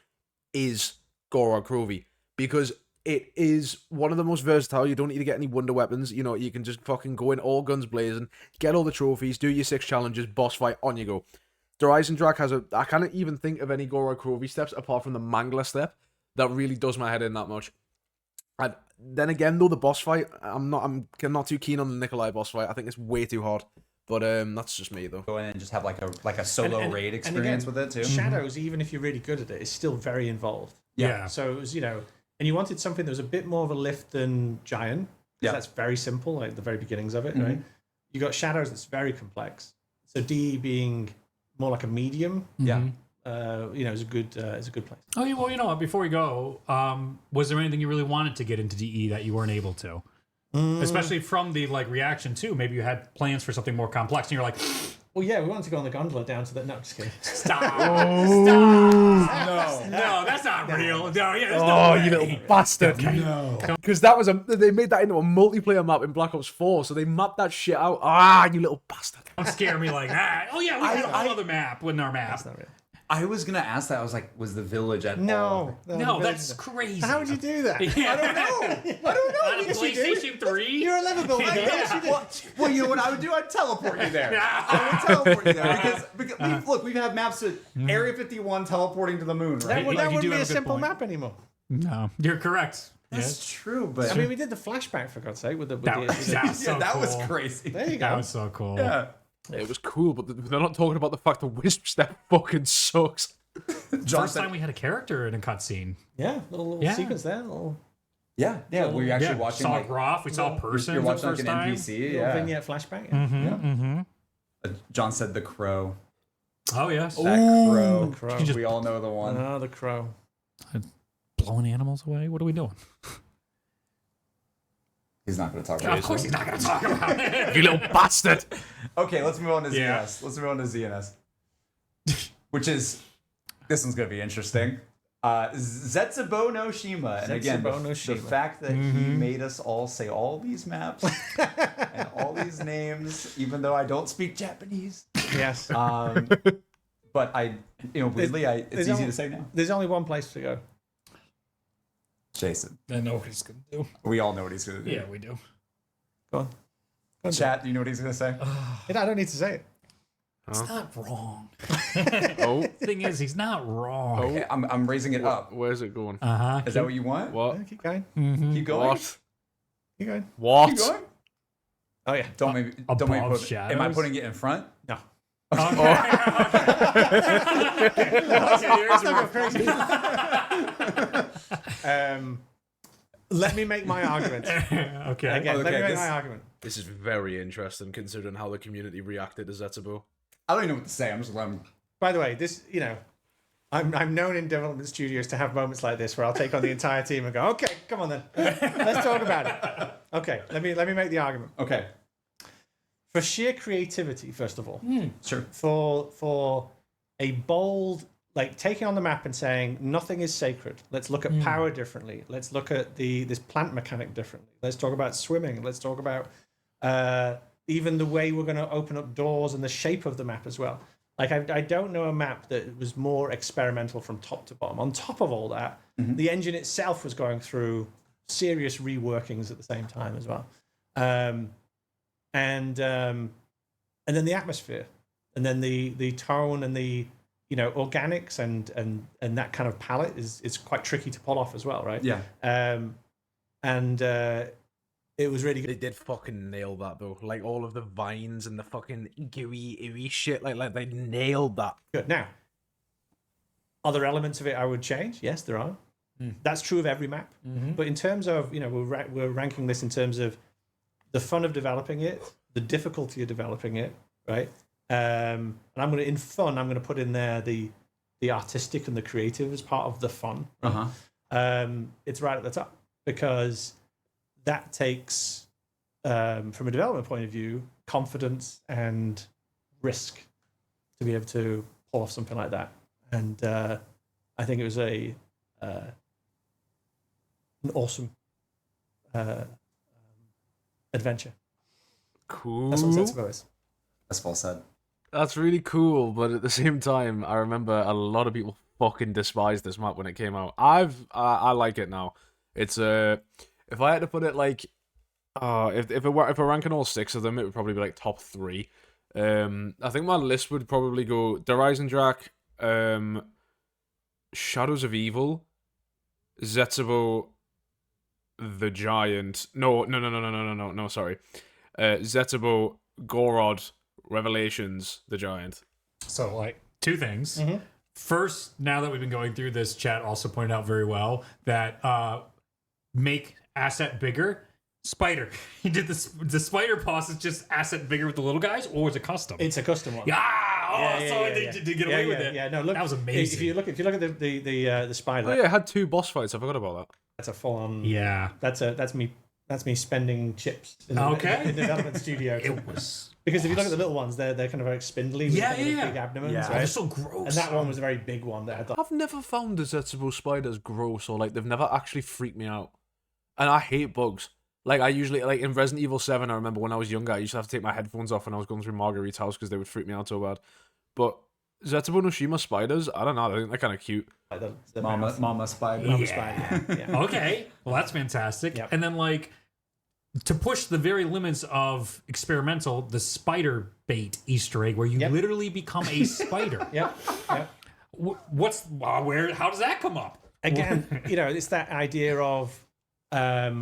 is Gorod Krovi, because it is one of the most versatile. You don't need to get any wonder weapons. You can just fucking go in all guns blazing, get all the trophies, do your 6 challenges, boss fight, on you go. Der Eisendrache has I can't even think of any Gorod Krovi steps apart from the Mangler step that really does my head in that much. And then again, though, the boss fight, I'm not too keen on the Nikolai boss fight. I think it's way too hard. But that's just me, though. Go in and just have like a solo raid experience again, with it too. Shadows, even if you're really good at it, is still very involved. Yeah. So it was, and you wanted something that was a bit more of a lift than Giant. Yeah. That's very simple, like the very beginnings of it, right? You got Shadows that's very complex. So DE being more like a medium. Yeah. Is a good place. Oh, well, you know what? Before we go, was there anything you really wanted to get into DE that you weren't able to? Especially from the reaction too. Maybe you had plans for something more complex, and you're like, "Well, yeah, we wanted to go on the gondola down to the." No, just kidding. Stop! No, that's not real. No, yeah. No you little bastard! Okay. No, because they made that into a multiplayer map in Black Ops 4, so they mapped that shit out. You little bastard! Don't scare me like that. Oh yeah, we had a whole other map within our map. That's not real. I was gonna ask that. I was like, was the village at all? No, that's crazy. How would you do that? Yeah. I don't know. On PlayStation 3? You're a level builder. Well, you know what I would do? I'd teleport you there. I would teleport you there because we've had maps with Area 51 teleporting to the moon, right? That wouldn't be a simple map anymore. No, you're correct. That's true, but I mean, we did the flashback for God's sake with the. That was crazy. There you go. That was so cool. Yeah. It was cool, but they're not talking about the fact that Wisp Step fucking sucks. First time we had a character in a cutscene. Yeah, little sequence there. Yeah. We were actually watching. Saw Groff. We saw a person. You're watching like an NPC. Little vignette flashback. Yeah. John said the crow. Oh yes. That crow. Crow. just- We all know the one. Oh, the crow. Blowing animals away. What are we doing? He's not going to talk Of about course, he's not going to talk about it. You little bastard! Okay, let's move on to Yeah. ZNS. Let's move on to ZNS. Which is, this one's going to be interesting. Zetsubou No Shima. And again, Zetsubou No Shima. the fact that he made us all say all these maps and all these names, even though I don't speak Japanese. Yes. But weirdly, it's easy to say now. There's only one place to go. Jason. I know what he's going to do. We all know what he's going to do. Yeah, we do. Go on. Chat, do you know what he's going to say? I don't need to say it. It's not wrong. Oh, Thing is, he's not wrong. Okay, I'm raising it up. where's it going? Uh-huh. Is that what you want? What? Yeah, keep going. Keep going? What? Keep going. What? Keep going? Oh yeah. Don't make me Above put, am I shadows? putting it in front? No. Let me make my argument. Okay. Again, let me Okay, make this- my argument. This is very interesting considering how the community reacted to Zetsubou. I don't even know what to say. I'm just letting. By the way, this, I'm known in development studios to have moments like this where I'll take on the entire team and go, okay, come on then, let's talk about it. Okay, let me make the argument. Okay. For sheer creativity, first of all, Sure. for a bold, like taking on the map and saying nothing is sacred. Let's look at power differently. Let's look at this plant mechanic differently. Let's talk about swimming. Let's talk about even the way we're going to open up doors and the shape of the map as well. Like I don't know a map that was more experimental from top to bottom. On top of all that, the engine itself was going through serious reworkings at the same time as well, and then the atmosphere, and then the tone and the organics and that kind of palette is quite tricky to pull off as well, right? Yeah. It was really good. They did fucking nail that though. Like all of the vines and the fucking gooey, ooey shit. Like they nailed that. Good. Now, are there elements of it I would change? Yes, there are. That's true of every map. But in terms of, we're ranking this in terms of the fun of developing it, the difficulty of developing it, right? And I'm going to put in there the artistic and the creative as part of the fun. It's right at the top because that takes, from a development point of view, confidence and risk to be able to pull off something like that. And I think it was an awesome adventure. Cool. That's what Zetsubou is. That's well said. That's really cool, but at the same time, I remember a lot of people fucking despised this map when it came out. I like it now. It's if I had to put it like, if we're ranking all 6 of them, it would probably be like top 3. I think my list would probably go Der Eisendrache, Shadows of Evil, Zetsubou the Giant. No, sorry. Zetsubou, Gorod, Revelations, the Giant. So, like, 2 things. First, now that we've been going through this, chat also pointed out very well that make asset bigger. Spider. He did this. The spider boss is just asset bigger with the little guys, or is it custom? It's a custom one. They did get away with it. Yeah, no, look, that was amazing. If you look at the spider, Oh yeah, it had 2 boss fights. I forgot about that. that's a full on. Yeah. That's me spending chips in the development studio. It was Because if you look at the little ones, they're kind of like spindly with Yeah, kind of yeah. big abdomens, Yeah. they're right? so gross. And that one was a very big one that had the I've never found the Zetsubou spiders gross or like they've never actually freaked me out. And I hate bugs. Like I usually like in Resident Evil 7, I remember when I was younger, I used to have to take my headphones off when I was going through Marguerite's house because they would freak me out so bad. But Zetsubou No Shima spiders, I don't know, I think they're kind of cute. the Mama spider. mama Yeah. spider. Yeah. Okay, well that's fantastic. Yep. And then like to push the very limits of experimental, the spider bait Easter egg where you Yep. literally become a spider. Yep. How does that come up? Again, it's that idea of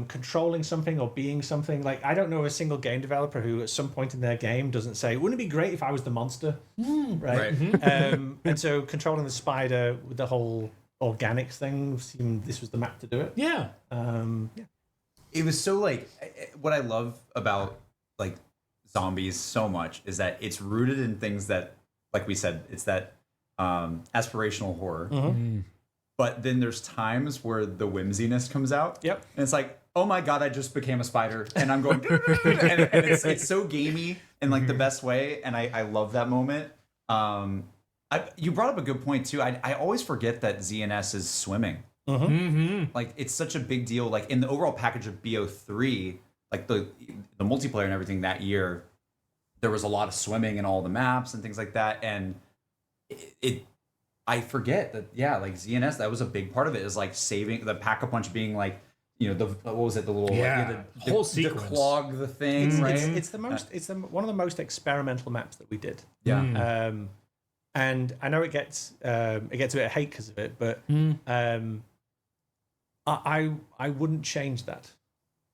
controlling something or being something. Like I don't know a single game developer who at some point in their game doesn't say, wouldn't it be great if I was the monster? Right. And so controlling the spider with the whole organic thing seemed this was the map to do it. Yeah. It was so like what I love about like zombies so much is that it's rooted in things that like we said, it's that aspirational horror. Mm-hmm. But then there's times where the whimsiness comes out. Yep. And it's like, oh my god, I just became a spider, and I'm going, and it's so gamey in like the best way, and I love that moment. You brought up a good point too. I always forget that ZNS is swimming. Like it's such a big deal. Like in the overall package of BO3, like the multiplayer and everything that year, there was a lot of swimming in all the maps and things like that, and I forget that, like ZNS, that was a big part of it, is like saving the Pack-a-Punch being like, what was it, the little the whole sequence, to clog the thing, right? It's the most, one of the most experimental maps that we did. Yeah. And I know it gets a bit of hate because of it, but I wouldn't change that.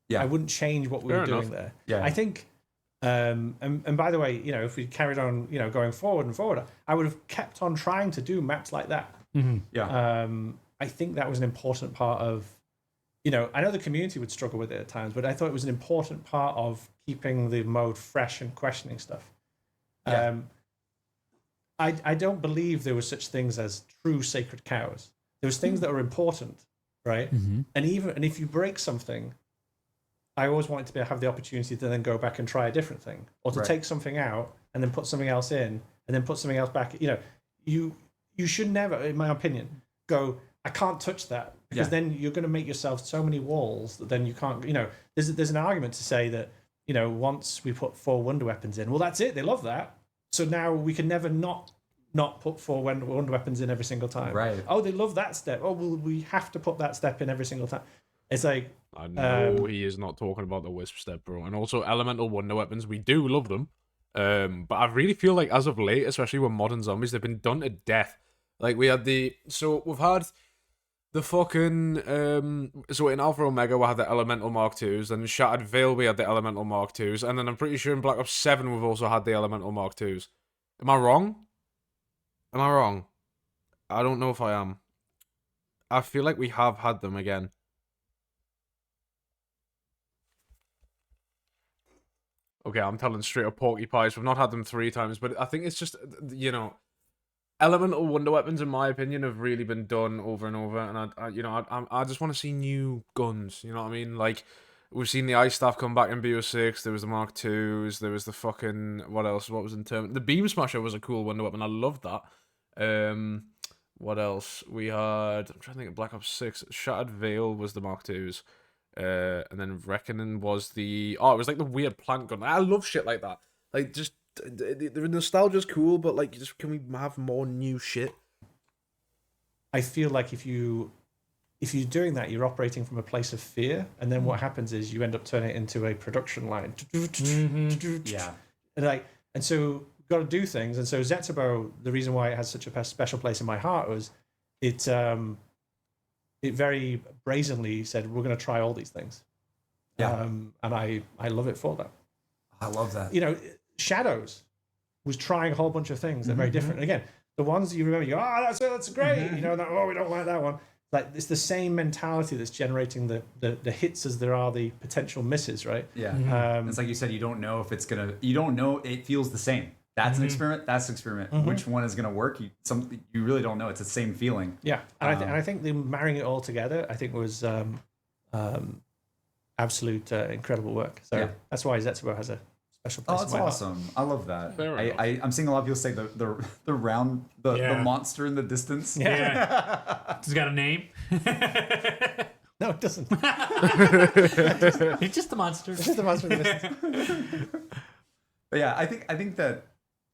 Yeah. I wouldn't change what we were doing there. Yeah. I think, and by the way, if we carried on, going forward, I would have kept on trying to do maps like that. Yeah. I think that was an important part of, I know the community would struggle with it at times, but I thought it was an important part of keeping the mode fresh and questioning stuff. Yeah. I don't believe there was such things as true sacred cows. There was things that were important, right? And if you break something, I always wanted to have the opportunity to then go back and try a different thing, or to take something out and then put something else in, and then put something else back. You should never, in my opinion, go, I can't touch that, because then you're going to make yourself so many walls that then you can't. There's an argument to say that once we put 4 wonder weapons in, well, that's it. They love that, so now we can never not put 4 wonder weapons in every single time. Right. Oh, they love that step. Oh, well, we have to put that step in every single time. It's like, I know he is not talking about the Wisp step, bro. And also elemental wonder weapons, we do love them. But I really feel like as of late, especially with modern zombies, they've been done to death. Like we've had the fucking so in Alpha Omega we had the elemental Mark 2s, and in Shattered Veil we had the elemental Mark 2s, and then I'm pretty sure in Black Ops 7 we've also had the elemental Mark 2s. Am I wrong? I don't know if I am. I feel like we have had them again. Okay, I'm telling straight up porcupines. We've not had them 3 times, but I think it's just, elemental wonder weapons, in my opinion, have really been done over and over. And I just want to see new guns. You know what I mean? Like we've seen the Ice Staff come back in BO6. There was the Mark 2s. There was the fucking what else? What was in term? The Beam Smasher was a cool wonder weapon. I loved that. What else? We had. I'm trying to think of Black Ops 6. Shattered Veil was the Mark 2s. And then Reckoning was it was like the weird plant gun. I love shit like that. Like, just the nostalgia's cool, but like, just can we have more new shit? I feel like if you're doing that, you're operating from a place of fear, and then what happens is you end up turning it into a production line. Yeah. And so you've got to do things. And so Zetsubou, the reason why it has such a special place in my heart was it very brazenly said, we're going to try all these things. Yeah. And I love it for that. I love that. Shadows was trying a whole bunch of things that are very different. And again, the ones that you remember, you go, that's great. We don't like that one. Like, it's the same mentality that's generating the hits as there are the potential misses, right? Yeah. It's like you said, you don't know if it's going to, you don't know, it feels the same. That's an experiment. That's an experiment. Which one is going to work? You really don't know. It's the same feeling. Yeah, and I think the marrying it all together, I think was absolute incredible work. So that's why Zetsubou has a special place. Oh, that's awesome! I love that. I'm seeing a lot of people say the round the monster in the distance. Yeah, it's got a name. No, it doesn't. It's just a monster. It's just a monster in the distance. But yeah, I think that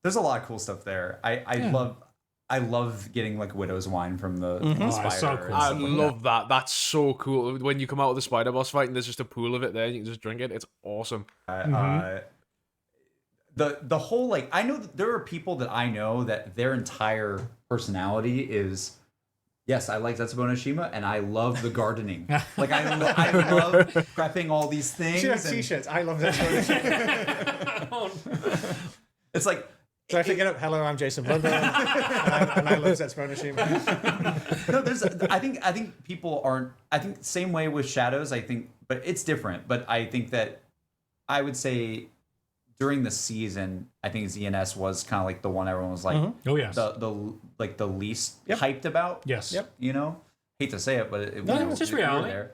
there's a lot of cool stuff there. I love getting like Widow's Wine from the spider. So cool. I love that. That's so cool. When you come out of the spider boss fight and there's just a pool of it there and you can just drink it, it's awesome. The whole, like, I know that there are people that I know that their entire personality is, yes, I like Zetsubou No Shima, and I love the gardening. Like, I love prepping all these things. She has t-shirts. I love Zetsubou No Shima. It's like, so I have to get up, hello, I'm Jason Blundell, and I love Zetsubou No Shima. No, I think people aren't, I think same way with Shadows, I think, but it's different. But I think that I would say during the season, I think ZNS was kind of like the one everyone was like, oh yes, the least hyped about. Yes, you know, hate to say it, but it's just reality.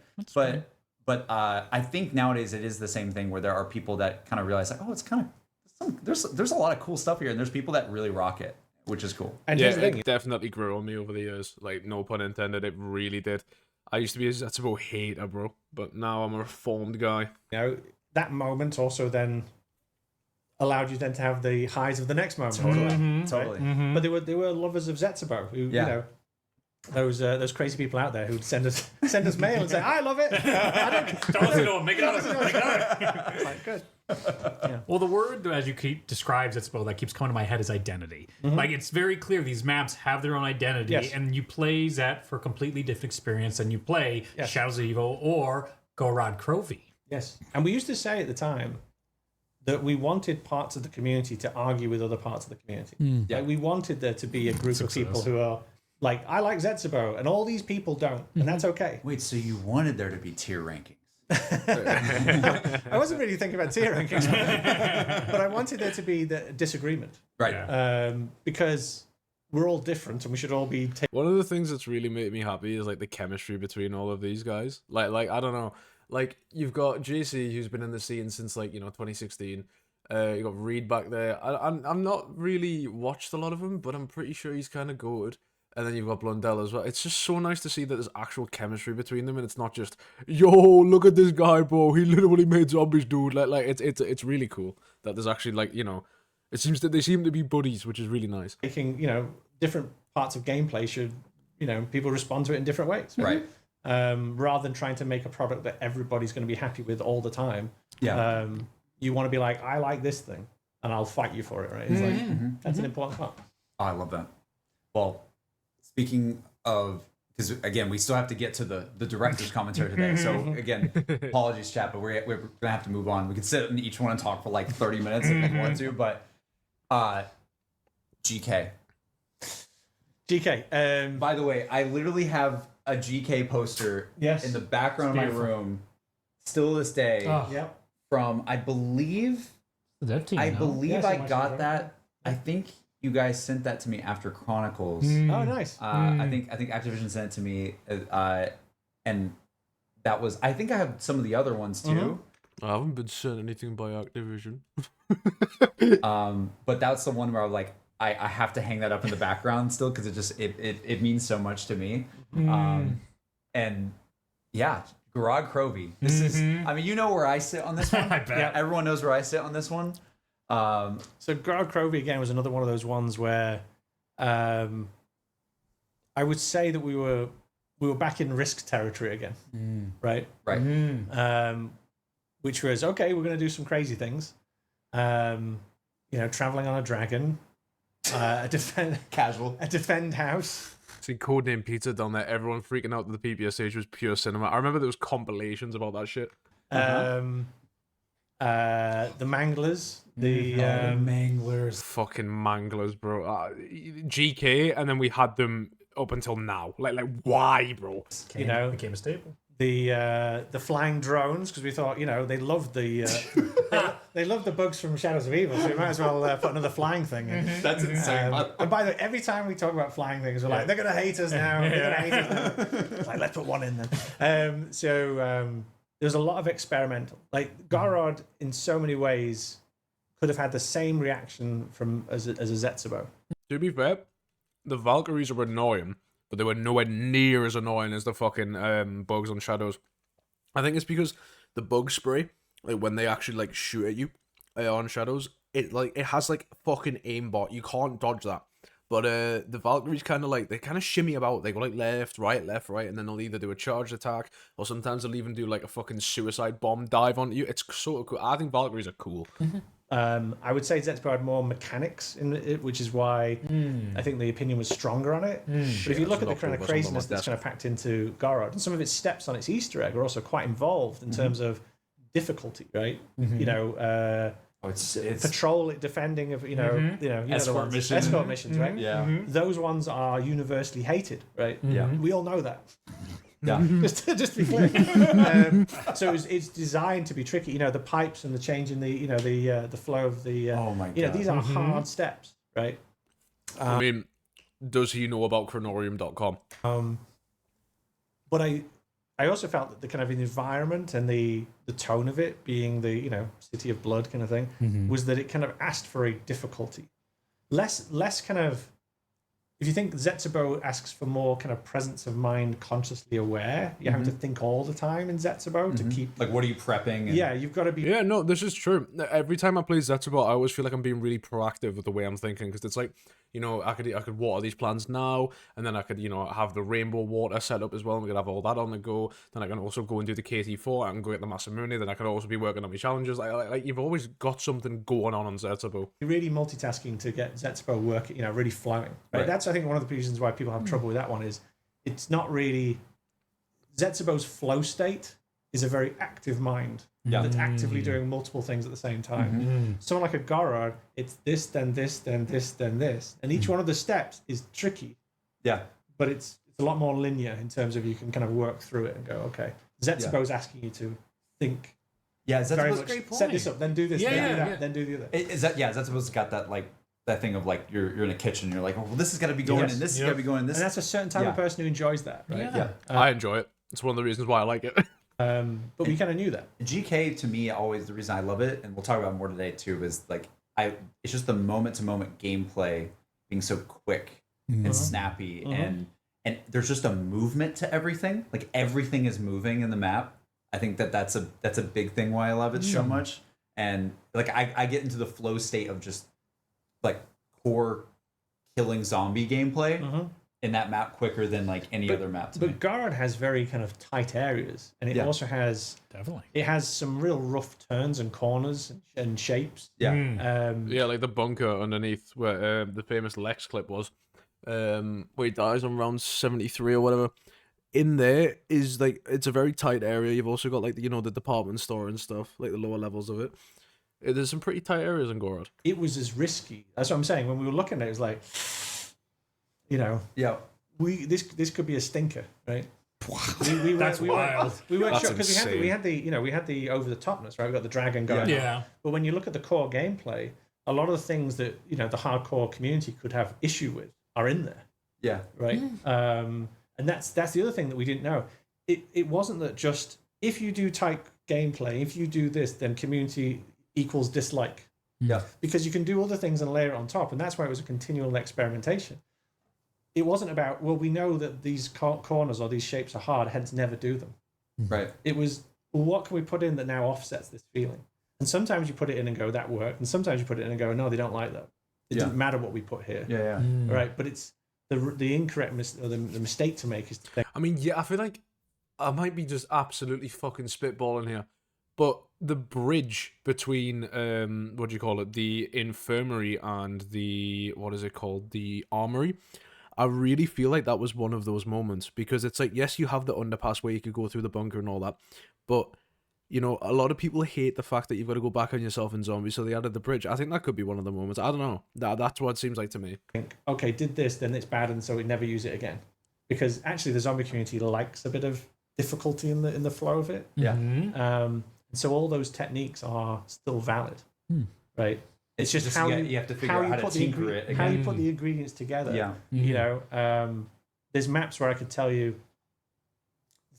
But I think nowadays it is the same thing where there are people that kind of realize like, oh, it's kind of there's a lot of cool stuff here, and there's people that really rock it, which is cool. And it definitely grew on me over the years. Like, no pun intended, it really did. I used to be a Zetsubou hater, bro, but now I'm a reformed guy. You know, that moment also then allowed you then to have the highs of the next moment. Totally. But they were lovers of Zetsubou, who you know. Those crazy people out there who'd send us mail and say, I love it. Don't know, make it honest. Like, good. Yeah. Well, the word, as you keep describes Zetsubou, that keeps coming to my head is identity. Like, it's very clear these maps have their own identity, and you play Zet for a completely different experience than you play Shadows of Evil or Gorod Krovi. Yes. And we used to say at the time that we wanted parts of the community to argue with other parts of the community. Like, we wanted there to be a group of people who are like, I like Zetsubou, and all these people don't, and that's okay. Wait, so you wanted there to be tier rankings? I wasn't really thinking about tier rankings, but I wanted there to be the disagreement, right? Because we're all different, and we should all be. One of the things that's really made me happy is like the chemistry between all of these guys. Like I don't know, like you've got JC who's been in the scene since 2016. You got Reed back there. I'm not really watched a lot of him, but I'm pretty sure he's kind of good. And then you've got Blundell as well. It's just so nice to see that there's actual chemistry between them, and it's not just, yo, look at this guy, bro. He literally made zombies, dude. Like it's really cool that there's actually it seems that they seem to be buddies, which is really nice. Making different parts of gameplay should people respond to it in different ways, right? Rather than trying to make a product that everybody's going to be happy with all the time. Yeah. You want to be like, I like this thing, and I'll fight you for it, right? It's like that's an important part. Oh, I love that. Well. Speaking of, because again, we still have to get to the director's commentary today. So again, apologies, chat, but we're gonna have to move on. We could sit in each one and talk for like 30 minutes if we want to, but GK. By the way, I literally have a GK poster in the background of my room, still to this day. From I believe I got that. I think you guys sent that to me after Chronicles. Oh, nice. I think Activision sent it to me, and that was. I think I have some of the other ones too. I haven't been sent anything by Activision. But that's the one where I have to hang that up in the background still because it means so much to me. And yeah, Gorod Krovi. This is. I mean, you know where I sit on this one. I bet. Yeah, everyone knows where I sit on this one. So Gorod Krovi again was another one of those ones where I would say that we were back in Risk territory again, right? Which was okay. We're going to do some crazy things, traveling on a dragon, a defend house. See Codename Pizza down there. Everyone freaking out that the PPS stage was pure cinema. I remember there was compilations about that shit. The Manglers, the Manglers, fucking Manglers, bro. GK, and then we had them up until now. Like why, bro? Became a staple. The flying drones, because we thought they loved the they loved the bugs from Shadows of Evil, so we might as well put another flying thing in. That's insane. And by the way, every time we talk about flying things, we're like, they're gonna hate us now. They're gonna hate us now. It's like, let's put one in then. There's a lot of experimental. Like Gorod, in so many ways, could have had the same reaction as a Zetsubou. To be fair, the Valkyries were annoying, but they were nowhere near as annoying as the fucking bugs on Shadows. I think it's because the bug spray, like when they actually shoot at you on Shadows, it has fucking aimbot. You can't dodge that. But the Valkyries kind of shimmy about. They go left, right, and then they'll either do a charged attack, or sometimes they'll even do a fucking suicide bomb dive onto you. It's so cool. I think Valkyries are cool. I would say Zetsubou had more mechanics in it, which is why I think the opinion was stronger on it. But if you look at the kind of craziness that's kind of packed into Gorod, and some of its steps on its Easter egg are also quite involved in terms of difficulty, right? It's patrol, defending of escort missions, right? Yeah, those ones are universally hated, right? Yeah, we all know that. Yeah. just to be clear. So it's designed to be tricky. The pipes and the change in the flow of the. Oh my God. These are hard steps, right? I mean, does he know about Chronorium.com? But I also felt that the kind of environment and the tone of it being the City of Blood kind of thing was that it kind of asked for a difficulty, less kind of. If you think Zetsubou asks for more kind of presence of mind, consciously aware, you have to think all the time in Zetsubou to keep. Like, what are you prepping? And... Yeah, you've got to be. Yeah, no, this is true. Every time I play Zetsubou, I always feel like I'm being really proactive with the way I'm thinking, because it's like, I could water these plants now, and then I could, have the rainbow water set up as well, and we could have all that on the go. Then I can also go and do the KT4, I can go get the Masamune, then I could also be working on my challenges. Like you've always got something going on Zetsubou. You're really multitasking to get Zetsubou working, really flowing. Right? That's, I think, one of the reasons why people have trouble with that one is it's not really... Zetsubou's flow state is a very active mind that's actively doing multiple things at the same time. Someone like a Gorod, it's this, then this, then this, then this. And each one of the steps is tricky. Yeah. But it's a lot more linear in terms of you can kind of work through it and go, okay, Zetsubou's asking you to think. Yeah, Zetsubou's a great point. Set this up, then do this, then do that, then do the other. Zetsubou's got that, like, that thing of, like, you're in a kitchen, and you're like, oh, well, this has got to be going, and this has got to be going, this. And that's a certain type of person who enjoys that, right? Yeah. I enjoy it. It's one of the reasons why I like it. But we kind of knew that. GK, to me, always the reason I love it, and we'll talk about more today too, is like it's just the moment to moment gameplay being so quick and snappy, and there's just a movement to everything. Like everything is moving in the map. I think that's a big thing why I love it so much. And like I get into the flow state of just like core killing zombie gameplay. In that map quicker than like any other map. But Gorod has very kind of tight areas, and it also has some real rough turns and corners and shapes. Yeah, like the bunker underneath where the famous Lex clip was, where he dies on round 73 or whatever. In there is like it's a very tight area. You've also got like the department store and stuff, like the lower levels of it. There's some pretty tight areas in Gorod. It was as risky. That's what I'm saying. When we were looking at it, it was like. This could be a stinker, right? That's wild. We weren't sure because we had the over the topness, right? We got the dragon going. Yeah. But when you look at the core gameplay, a lot of the things that the hardcore community could have issue with are in there. Yeah. Right. And that's the other thing that we didn't know. It wasn't that just if you do tight gameplay, if you do this, then community equals dislike. Yeah. Because you can do other things and layer it on top, and that's why it was a continual experimentation. It wasn't about, well, we know that these corners or these shapes are hard, hence never do them. Right. It was, well, what can we put in that now offsets this feeling? And sometimes you put it in and go, that worked. And sometimes you put it in and go, no, they don't like that. It doesn't matter what we put here. Yeah. Right. But it's the incorrect or the mistake to make is to think. I mean, yeah, I feel like I might be just absolutely fucking spitballing here. But the bridge between, what do you call it? The infirmary and the, what is it called? The armory. I really feel like that was one of those moments because it's like, yes, you have the underpass where you could go through the bunker and all that, but a lot of people hate the fact that you've got to go back on yourself in zombies, so they added the bridge. I think that could be one of the moments. I don't know. That's what it seems like to me. Think, okay, did this, then it's bad, and so we never use it again. Because actually, the zombie community likes a bit of difficulty in the flow of it. Yeah. And so all those techniques are still valid, right? It's just how you have to figure out how to tinker it. How you put the ingredients together. Yeah. There's maps where I could tell you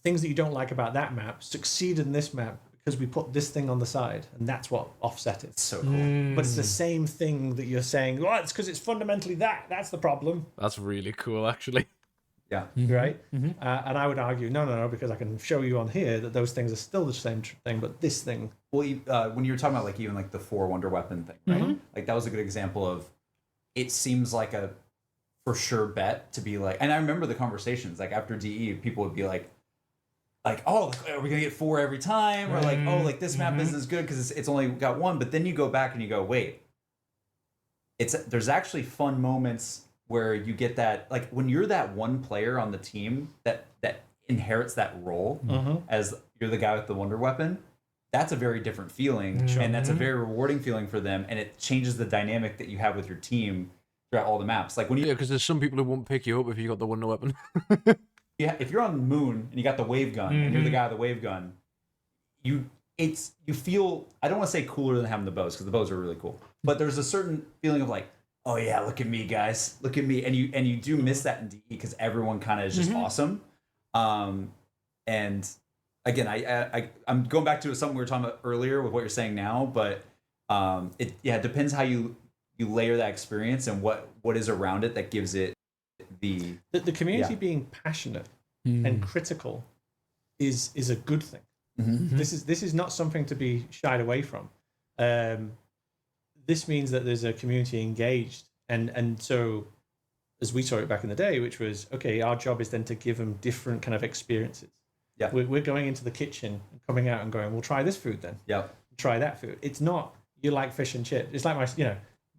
things that you don't like about that map succeed in this map because we put this thing on the side, and that's what offset it. It's so cool. But it's the same thing that you're saying, oh, it's because it's fundamentally that. That's the problem. That's really cool, actually. Yeah. Right? And I would argue, no, because I can show you on here that those things are still the same thing, but this thing... Well, when you were talking about like even like the 4 Wonder Weapon thing, right? Like that was a good example of it seems like a for sure bet to be like, and I remember the conversations like after DE, people would be like, oh, are we gonna get 4 every time? Or like, oh, like this map isn't as good because it's only got 1. But then you go back and you go, wait, there's actually fun moments where you get that, like when you're that one player on the team that inherits that role as you're the guy with the Wonder Weapon. That's a very different feeling, and that's a very rewarding feeling for them, and it changes the dynamic that you have with your team throughout all the maps. Like when you, because there's some people who won't pick you up if you got the Wonder Weapon. if you're on the moon and you got the wave gun and you're the guy with the wave gun, you feel, I don't want to say cooler than having the bows, because the bows are really cool, but there's a certain feeling of like, oh yeah, look at me guys, look at me, and you do miss that in DE because everyone kind of is just awesome. And again, I'm going back to something we were talking about earlier with what you're saying now, but it depends how you layer that experience and what is around it that gives it the community being passionate and critical is a good thing. This is not something to be shied away from. This means that there's a community engaged, and so as we saw it back in the day, which was, okay, our job is then to give them different kind of experiences. Yeah, we're going into the kitchen and coming out and going, we'll try this food then. Yeah, try that food. It's not you like fish and chips. It's like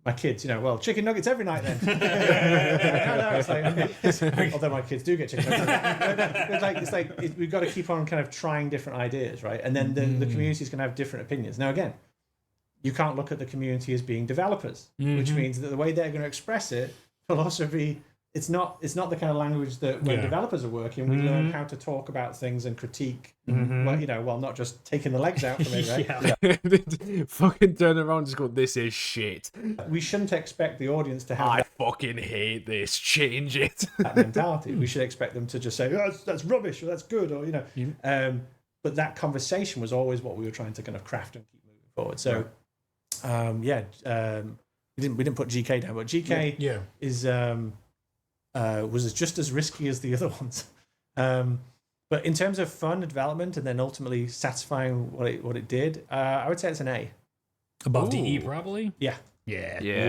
my kids, well, chicken nuggets every night then. It's like, although my kids do get chicken nuggets. It's like we've got to keep on kind of trying different ideas, right? And then the community is going to have different opinions. Now, again, you can't look at the community as being developers, which means that the way they're going to express it will also be, it's not the kind of language that when developers are working, we learn how to talk about things and critique, while not just taking the legs out from it, right? Fucking turn around and just go, this is shit. We shouldn't expect the audience to have I fucking hate this, change it. that mentality. We should expect them to just say, oh, that's rubbish, or that's good, or, but that conversation was always what we were trying to kind of craft and keep moving forward. So, we didn't put GK down, but GK is... was just as risky as the other ones, but in terms of fun and development, and then ultimately satisfying what it did, I would say it's an A. Above DE, probably. Yeah.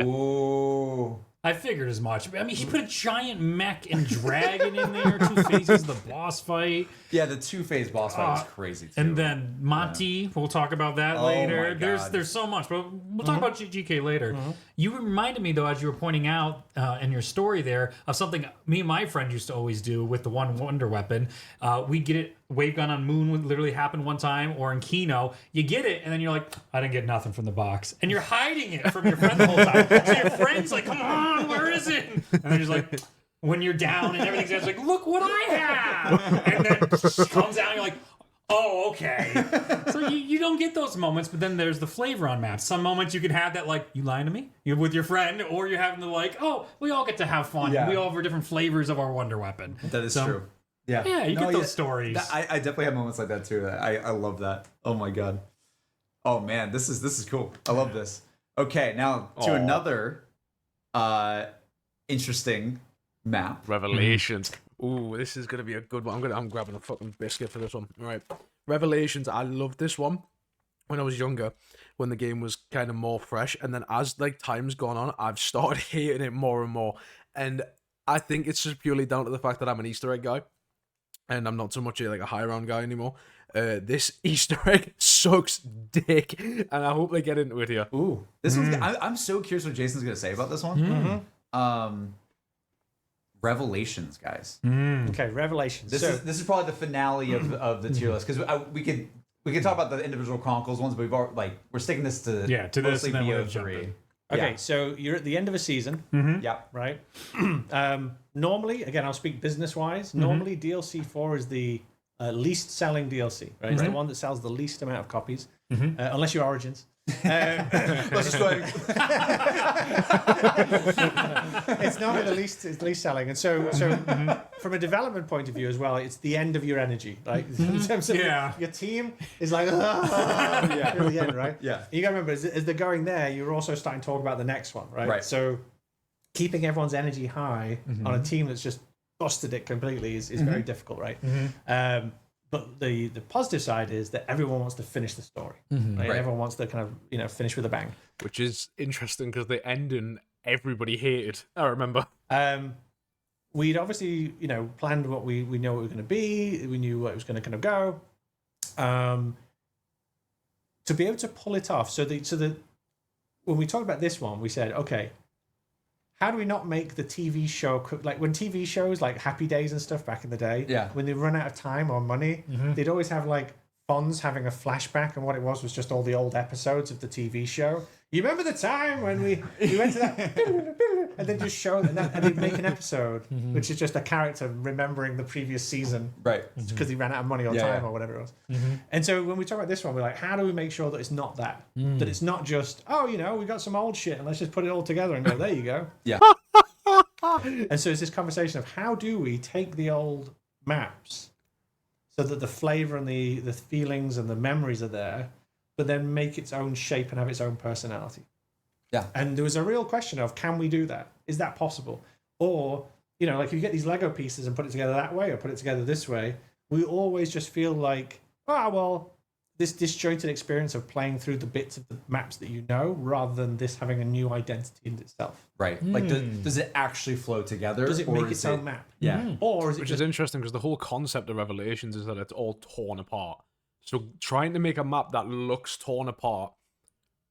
Ooh. I figured as much. I mean, he put a giant mech and dragon in there, 2 phases of the boss fight. Yeah, the 2-phase boss fight was crazy too. And then Monty, we'll talk about that later. My God. There's so much, but we'll talk about GK later. You reminded me, though, as you were pointing out in your story there, of something me and my friend used to always do with the one wonder weapon. We get it. Wave gun on Moon would literally happen one time, or in Kino, you get it, and then you're like, I didn't get nothing from the box. And you're hiding it from your friend the whole time. So your friend's like, come on, where is it? And then he's like, when you're down and everything's just like, look what I have. And then it comes out and you're like, oh, okay. So you don't get those moments, but then there's the flavor on maps. Some moments you can have that, like, you lying to me? You're with your friend, or you're having to like, oh, we all get to have fun. Yeah. We all have our different flavors of our wonder weapon. That is true. Yeah, you get those stories. I definitely have moments like that too. I love that. Oh my God. Oh man, this is cool. I love this. Okay, now to another interesting map. Revelations. Ooh, this is gonna be a good one. I'm grabbing a fucking biscuit for this one. All right, Revelations. I loved this one when I was younger, when the game was kind of more fresh, and then as like time's gone on, I've started hating it more and more. And I think it's just purely down to the fact that I'm an Easter egg guy, and I'm not so much like a high round guy anymore. This Easter egg sucks dick, and I hope they get into it here. Ooh, this one's. I'm so curious what Jason's gonna say about this one. Revelations, guys. Okay, Revelations. This is probably the finale of the tier list, because we could talk about the individual Chronicles ones, but we're sticking this to mostly this, BO3. Okay, so you're at the end of a season. Yeah. Right. Normally, again, I'll speak business-wise. Normally, DLC 4 is the least selling DLC. Right, it's the one that sells the least amount of copies, unless you're Origins. Let's just go ahead. It's normally the least selling, and so from a development point of view as well, it's the end of your energy. Like in terms of your team is like at the end, right? Yeah. You gotta remember, as they're going there, you're also starting to talk about the next one, right? Right. So keeping everyone's energy high on a team that's just busted it completely is very difficult, right? But the positive side is that everyone wants to finish the story. Right? Everyone wants to kind of finish with a bang. Which is interesting because the ending everybody hated. I remember. We'd obviously planned what we know what it was going to be. We knew what it was going to kind of go. To be able to pull it off, so when we talked about this one, we said, okay, how do we not make the TV show like when TV shows like Happy Days and stuff back in the day? Yeah. When they run out of time or money, they'd always have like Fonz having a flashback, and what it was just all the old episodes of the TV show. You remember the time when we went to that, and then just show and they'd make an episode, which is just a character remembering the previous season, right? Because he ran out of money or time or whatever it was. And so when we talk about this one, we're like, how do we make sure that it's not that? That it's not just, oh, you know, we got some old shit and let's just put it all together and go, there you go. Yeah. And so it's this conversation of how do we take the old maps so that the flavor and the feelings and the memories are there, but then make its own shape and have its own personality. Yeah. And there was a real question of, can we do that? Is that possible? Or, you know, like if you get these Lego pieces and put it together that way or put it together this way, we always just feel like, well, this disjointed experience of playing through the bits of the maps that you know, rather than this having a new identity in itself. Right. Like, does it actually flow together? Does it make its own map? Yeah. Or is it Which is interesting because the whole concept of Revelations is that it's all torn apart. So trying to make a map that looks torn apart,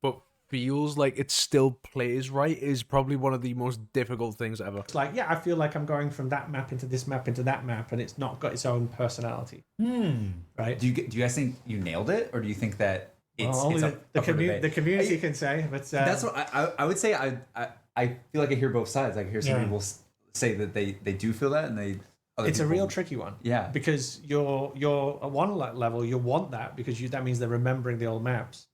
but feels like it still plays right is probably one of the most difficult things ever. It's like, yeah, I feel like I'm going from that map into this map into that map, and it's not got its own personality. Right? Do you guys think you nailed it, or do you think that it's only the community I- can say? But That's what I would say. I feel like I hear both sides. I hear some people say that they do feel that, and it's a real tricky one. Yeah. Because you're at one level, you want that because that means they're remembering the old maps.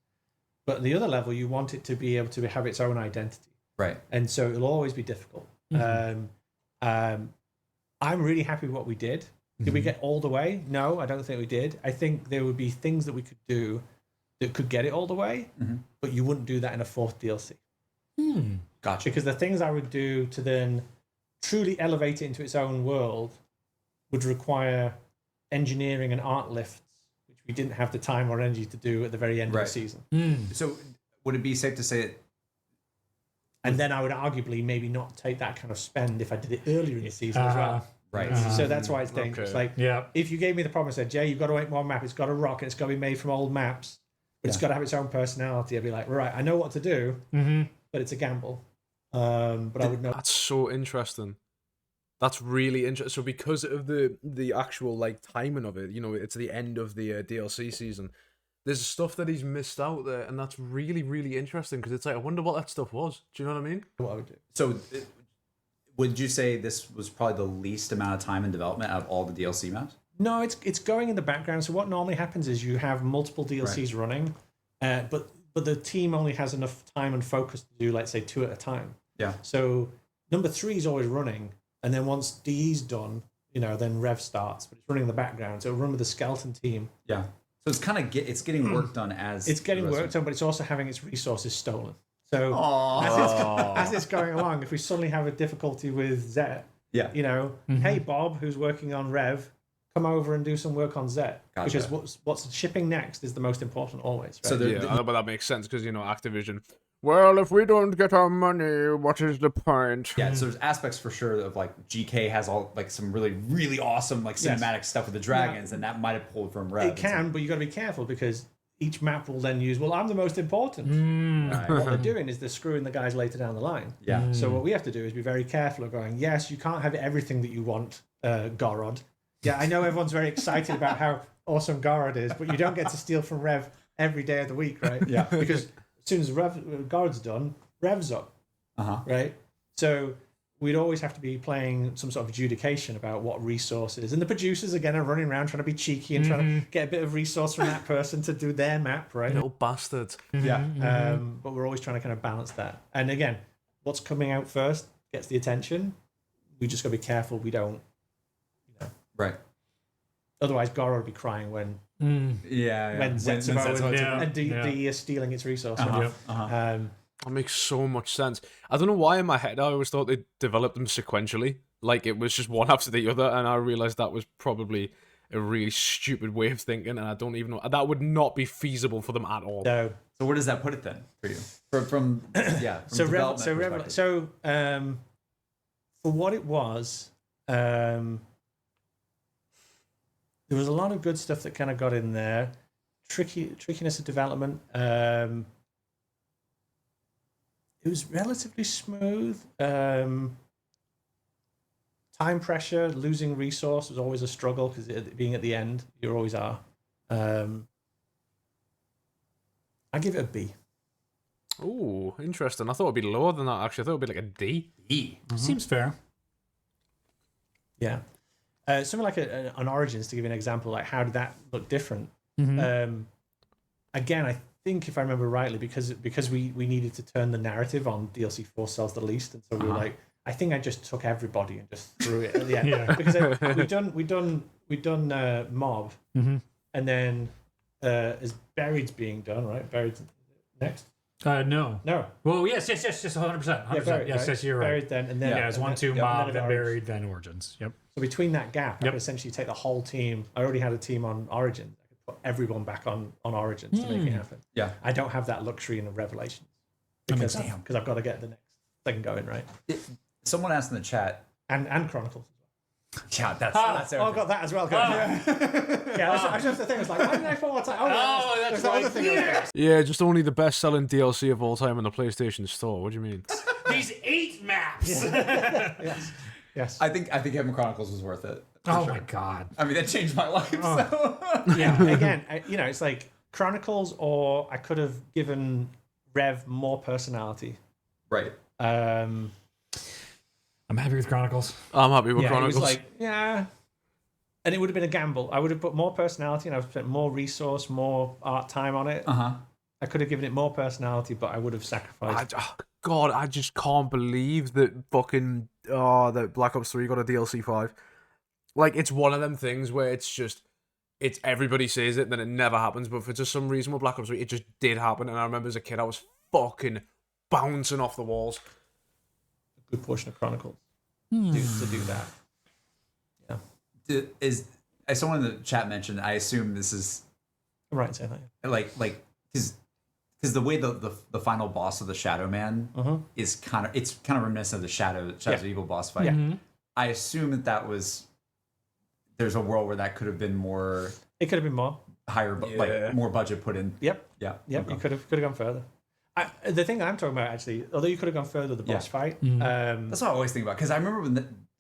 But at the other level, you want it to be able to have its own identity. Right. And so it'll always be difficult. I'm really happy with what we did. Did we get all the way? No, I don't think we did. I think there would be things that we could do that could get it all the way, but you wouldn't do that in a fourth DLC. Gotcha. Because the things I would do to then truly elevate it into its own world would require engineering and art lifts, which we didn't have the time or energy to do at the very end of the season. So would it be safe to say that? And then I would arguably maybe not take that kind of spend if I did it earlier in the season as well. Right. So that's why it's dangerous. Okay. Like, if you gave me the problem and said, Jay, you've got to make one map, it's got to rock, and it's got to be made from old maps, but it's got to have its own personality, I'd be like, right, I know what to do, but it's a gamble. But I would know. That's so interesting. That's really interesting. So because of the actual like timing of it, you know, it's the end of the DLC season. There's stuff that he's missed out there, and that's really, really interesting because it's like, I wonder what that stuff was. Do you know what I mean? What I would do. So would you say this was probably the least amount of time in development out of all the DLC maps? No, it's going in the background. So what normally happens is you have multiple DLCs running, but the team only has enough time and focus to do, let's say, 2 at a time. Yeah. So number 3 is always running, and then once DE's done, you know, then Rev starts, but it's running in the background. So it'll run with the skeleton team. Yeah. So it's kind of it's getting work done as it's getting work done, but it's also having its resources stolen. So as it's going along, if we suddenly have a difficulty with Zet, you know, hey Bob, who's working on Rev, come over and do some work on Zet. Gotcha. Because what's shipping next is the most important always. Right? So but that makes sense because, you know, Activision. Well, if we don't get our money, what is the point? Yeah, so there's aspects for sure of like GK has all like some really, really awesome like cinematic stuff with the dragons, and that might have pulled from Rev. It can, but you got to be careful because each map will then use, well, I'm the most important. What they're doing is they're screwing the guys later down the line. Yeah. So what we have to do is be very careful of going, yes, you can't have everything that you want, Gorod. Yeah, I know everyone's very excited about how awesome Gorod is, but you don't get to steal from Rev every day of the week, right? Yeah. Because as soon as Gorod's done, Rev's up. Right? So we'd always have to be playing some sort of adjudication about what resources. And the producers, again, are running around trying to be cheeky and trying to get a bit of resource from that person to do their map, right? Little bastards. Yeah. But we're always trying to kind of balance that. And again, what's coming out first gets the attention. We just got to be careful we don't, you know. Right. Otherwise, Gorod would be crying when Zetsubou and D is stealing its resources. That makes so much sense. I don't know why in my head I always thought they developed them sequentially. Like it was just one after the other, and I realized that was probably a really stupid way of thinking, and I don't even know. That would not be feasible for them at all. No. So where does that put it then for you? From development perspective? For what it was, there was a lot of good stuff that kind of got in there. Trickiness of development. It was relatively smooth. Time pressure, losing resource was always a struggle because being at the end, you always are. I give it a B. Ooh, interesting. I thought it'd be lower than that. Actually, I thought it'd be like a D. E. Seems fair. Yeah. Something like an Origins, to give you an example, like how did that look different? Again, I think if I remember rightly, because we needed to turn the narrative on DLC 4 sells the least, and so we were like, I think I just took everybody and just threw it at the end. Because we've done Mob, and then is Buried's being done, right? Buried's next. No. Well, yes, 100%. Yeah, Buried, yes, right? you're right. Buried then, and then It's 1, 2, Mob, then Buried, then Origins. Yep. So between that gap, I could essentially take the whole team. I already had a team on Origins. I could put everyone back on Origins to make it happen. Yeah. I don't have that luxury in the Revelations because I've got to get the next thing going, right? Someone asked in the chat. And Chronicles. Yeah, that's Oh, I got that as well. Yeah, that's just the thing. It's like, why did I fall? That's that's the other thing. Yeah, just only the best-selling DLC of all time in the PlayStation Store. What do you mean? These 8 maps. Yes. I think Heaven Chronicles was worth it. Oh my god. I mean, that changed my life. So. Yeah. Again, it's like Chronicles, or I could have given Rev more personality. Right. I'm happy with Chronicles. I'm happy with It Chronicles. was like, and it would have been a gamble. I would have put more personality, and I've spent more resource, more art time on it. I could have given it more personality, but I would have sacrificed. God, I just can't believe that fucking that Black Ops 3 got a DLC 5. Like, it's one of them things where it's everybody says it, then it never happens. But for just some reason with Black Ops 3, it just did happen. And I remember as a kid, I was fucking bouncing off the walls. A good portion of Chronicles to do that. Yeah. As someone in the chat mentioned, I assume this is I'm right in saying that. like because the way the final boss of the Shadow Man is kind of reminiscent of the Shadows of Evil boss fight. Yeah. I assume that was there's a world where that could have been more. It could have been more higher, like more budget put in. Yep. Yeah. Yep. Okay. You could have gone further. The thing I'm talking about, actually, although you could have gone further, the boss fight. That's what I always think about, because I remember when.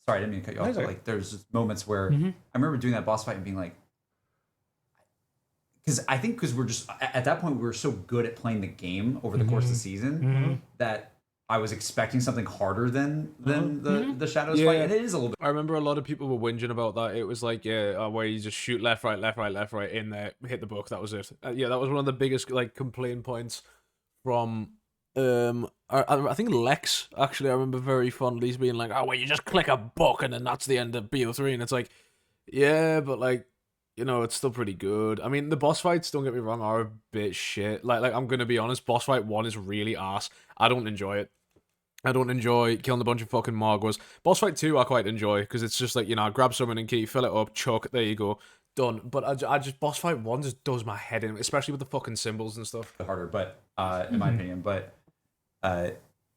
Sorry, I didn't mean to cut you off. But like, there's just moments where I remember doing that boss fight and being like, because we're just at that point we were so good at playing the game over the course of the season that I was expecting something harder than the Shadows fight, and it is a little bit. I remember a lot of people were whinging about that. It was like, where you just shoot left, right, in there, hit the book. That was it. That was one of the biggest like complaint points from. I think Lex actually. I remember very fondly being like, "Oh, well, you just click a book and then that's the end of BO3," and it's like, yeah, but like. It's still pretty good. I mean, the boss fights, don't get me wrong, are a bit shit. Like I'm gonna be honest, boss fight 1 is really ass. I don't enjoy it. I don't enjoy killing a bunch of fucking Margwas. Boss fight 2 I quite enjoy, because it's just like, grab summoning key, fill it up, chuck, there you go, done. But I just, boss fight 1 just does my head in, especially with the fucking symbols and stuff. Harder, but in my opinion, but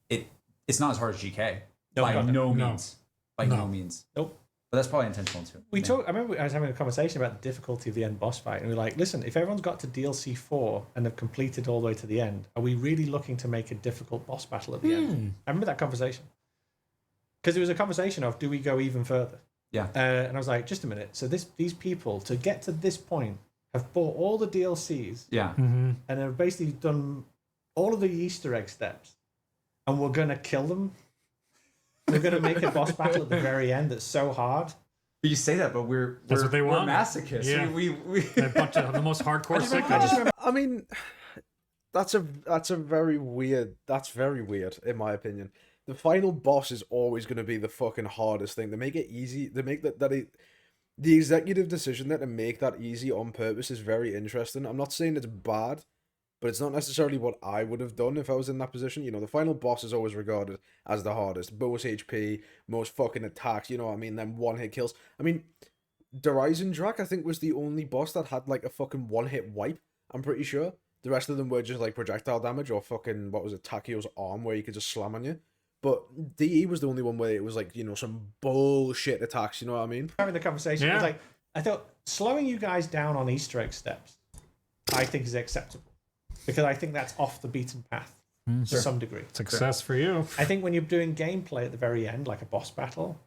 it's not as hard as GK. By no means. Nope. But that's probably intentional too. I remember I was having a conversation about the difficulty of the end boss fight, and we were like, listen, if everyone's got to DLC 4 and have completed all the way to the end, are we really looking to make a difficult boss battle at the end? I remember that conversation. Because it was a conversation of, do we go even further? Yeah. And I was like, just a minute. So these people, to get to this point, have bought all the DLCs. Yeah. And have basically done all of the Easter egg steps. And we're going to kill them. We're going to make a boss battle at the very end that's so hard. But you say that, but we're what they want. We're masochists. Yeah. We a bunch of the most hardcore sickos. I mean, that's very weird. That's very weird, in my opinion. The final boss is always going to be the fucking hardest thing. They make it easy. They make the executive decision there to make that easy on purpose is very interesting. I'm not saying it's bad, but it's not necessarily what I would have done if I was in that position. The final boss is always regarded as the hardest. Most HP, most fucking attacks, you know what I mean? Then one-hit kills. I mean, Der Eisendrache, I think, was the only boss that had, like, a fucking one-hit wipe, I'm pretty sure. The rest of them were just, like, projectile damage or fucking, what was it, Takio's arm, where you could just slam on you. But DE was the only one where it was, like, some bullshit attacks, you know what I mean? Having the conversation, it was like, I thought, slowing you guys down on Easter egg steps, I think is acceptable. Because I think that's off the beaten path to some degree. Success for you. I think when you're doing gameplay at the very end, like a boss battle,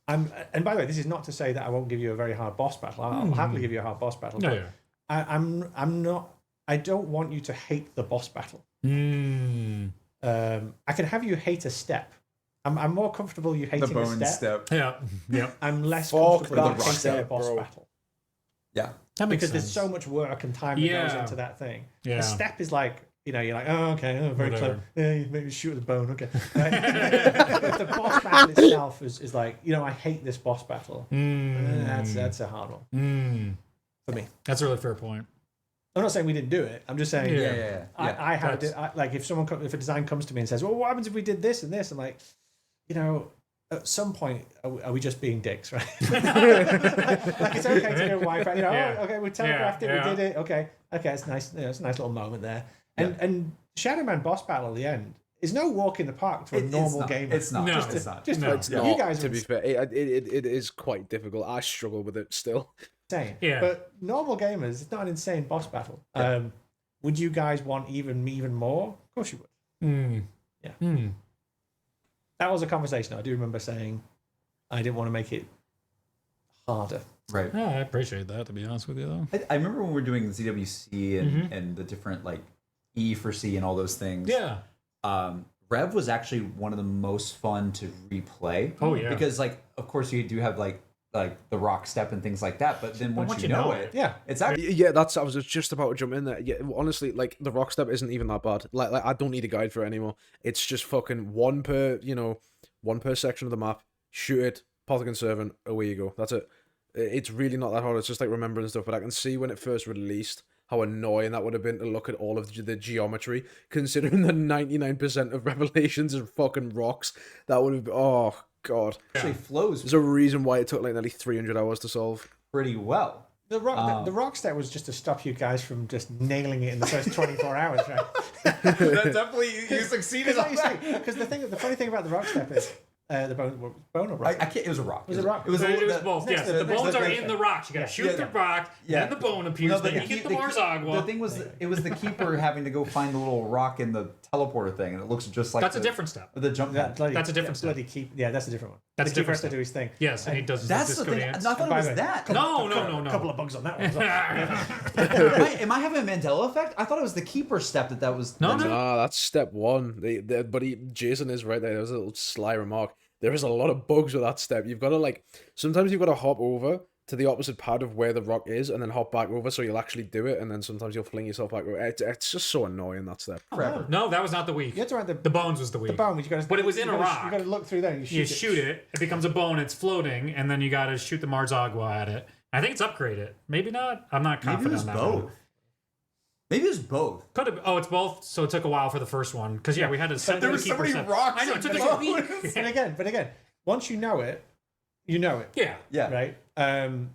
And by the way, this is not to say that I won't give you a very hard boss battle. I'll happily give you a hard boss battle. But I'm not. I don't want you to hate the boss battle. I can have you hate a step. I'm more comfortable you hating The bone a step. Yeah. I'm less comfortable the you hating step, a boss bro. battle. Yeah. That makes Because sense. there's so much work and time that goes into that thing. Yeah. A step is like, you're like, oh, okay, very Whatever. clever. Yeah, you maybe shoot at the bone, okay. Right? If the boss battle itself is like, I hate this boss battle. That's a hard one for me. That's a really fair point. I'm not saying we didn't do it. I'm just saying, Yeah. I have like if if a design comes to me and says, well, what happens if we did this and this? I'm like, at some point, are we just being dicks, right? Like it's okay to go wipe out. Okay, we telegraphed it, we did it. Okay, it's nice. It's a nice little moment there. And Shadow Man boss battle at the end is no walk in the park to a normal game. It's not. No. It's not. It's you not, guys to are be fair. It is quite difficult. I struggle with it still. insane. Yeah. But normal gamers, it's not an insane boss battle. Would you guys want even more? Of course you would. That was a conversation. I do remember saying I didn't want to make it harder. Right. Yeah, I appreciate that, to be honest with you, though. I remember when we were doing the ZWC and the different like E for C and all those things. Yeah. Rev was actually one of the most fun to replay. Oh, yeah. Because like, of course, you do have like the rock step and things like that, but then once you know it, yeah, it's actually Yeah, I was just about to jump in there. Yeah, honestly, like the rock step isn't even that bad. Like I don't need a guide for it anymore. It's just fucking one per section of the map. Shoot it, Polygon Servant, away you go. That's it. It's really not that hard. It's just like remembering stuff. But I can see when it first released how annoying that would have been to look at all of the geometry, considering the 99% of Revelations are fucking rocks. That would have been, oh god. actually flows There's a reason why it took like nearly 300 hours to solve. pretty well. the rock step was just to stop you guys from just nailing it in the first 24 hours, right? That definitely you succeeded on that. Because the funny thing about the rock step is the bone or rock. I can't. It was a rock. Was it rock? It was, It was the- both. next Yes, to the the- bones next to are the- in the rocks. You gotta shoot the rock, Yeah. then the bone appears, No, then you get the Marzagwa. The thing was, it was the keeper having to go find the little rock in the teleporter thing, and it looks just like That's a different step. The jump pad. That's a different step. That's a different one. That's the a different keeper has to step. do his thing. Yes, and he does That's the the disco thing. I dance. thought it by was the way, that. No. A couple of bugs on that one. Am I having a Mandela effect? I thought it was the keeper step that was. No. Nah, that's step one. Jason is right there. There was a little sly remark. There is a lot of bugs with that step. You've got to sometimes you've got to hop over to the opposite pad of where the rock is and then hop back over so you'll actually do it, and then sometimes you'll fling yourself back over. It's just so annoying, that step. Forever. No, that was not the weak. You have to write The bones was the weak. the bone. But it was in a rock. You got to look through there. And You shoot it, it becomes a bone, it's floating, and then you gotta shoot the Marzagwa at it. I think it's upgraded. Maybe not. I'm not Maybe it confident was on that both. one. Maybe it was both. Could have. Oh, it's both. So it took a while for the first one because we had to set there the was so keeper many set. rocks I know it and took like a bones. week. But again, once you know it, you know it. Yeah. Yeah. Right.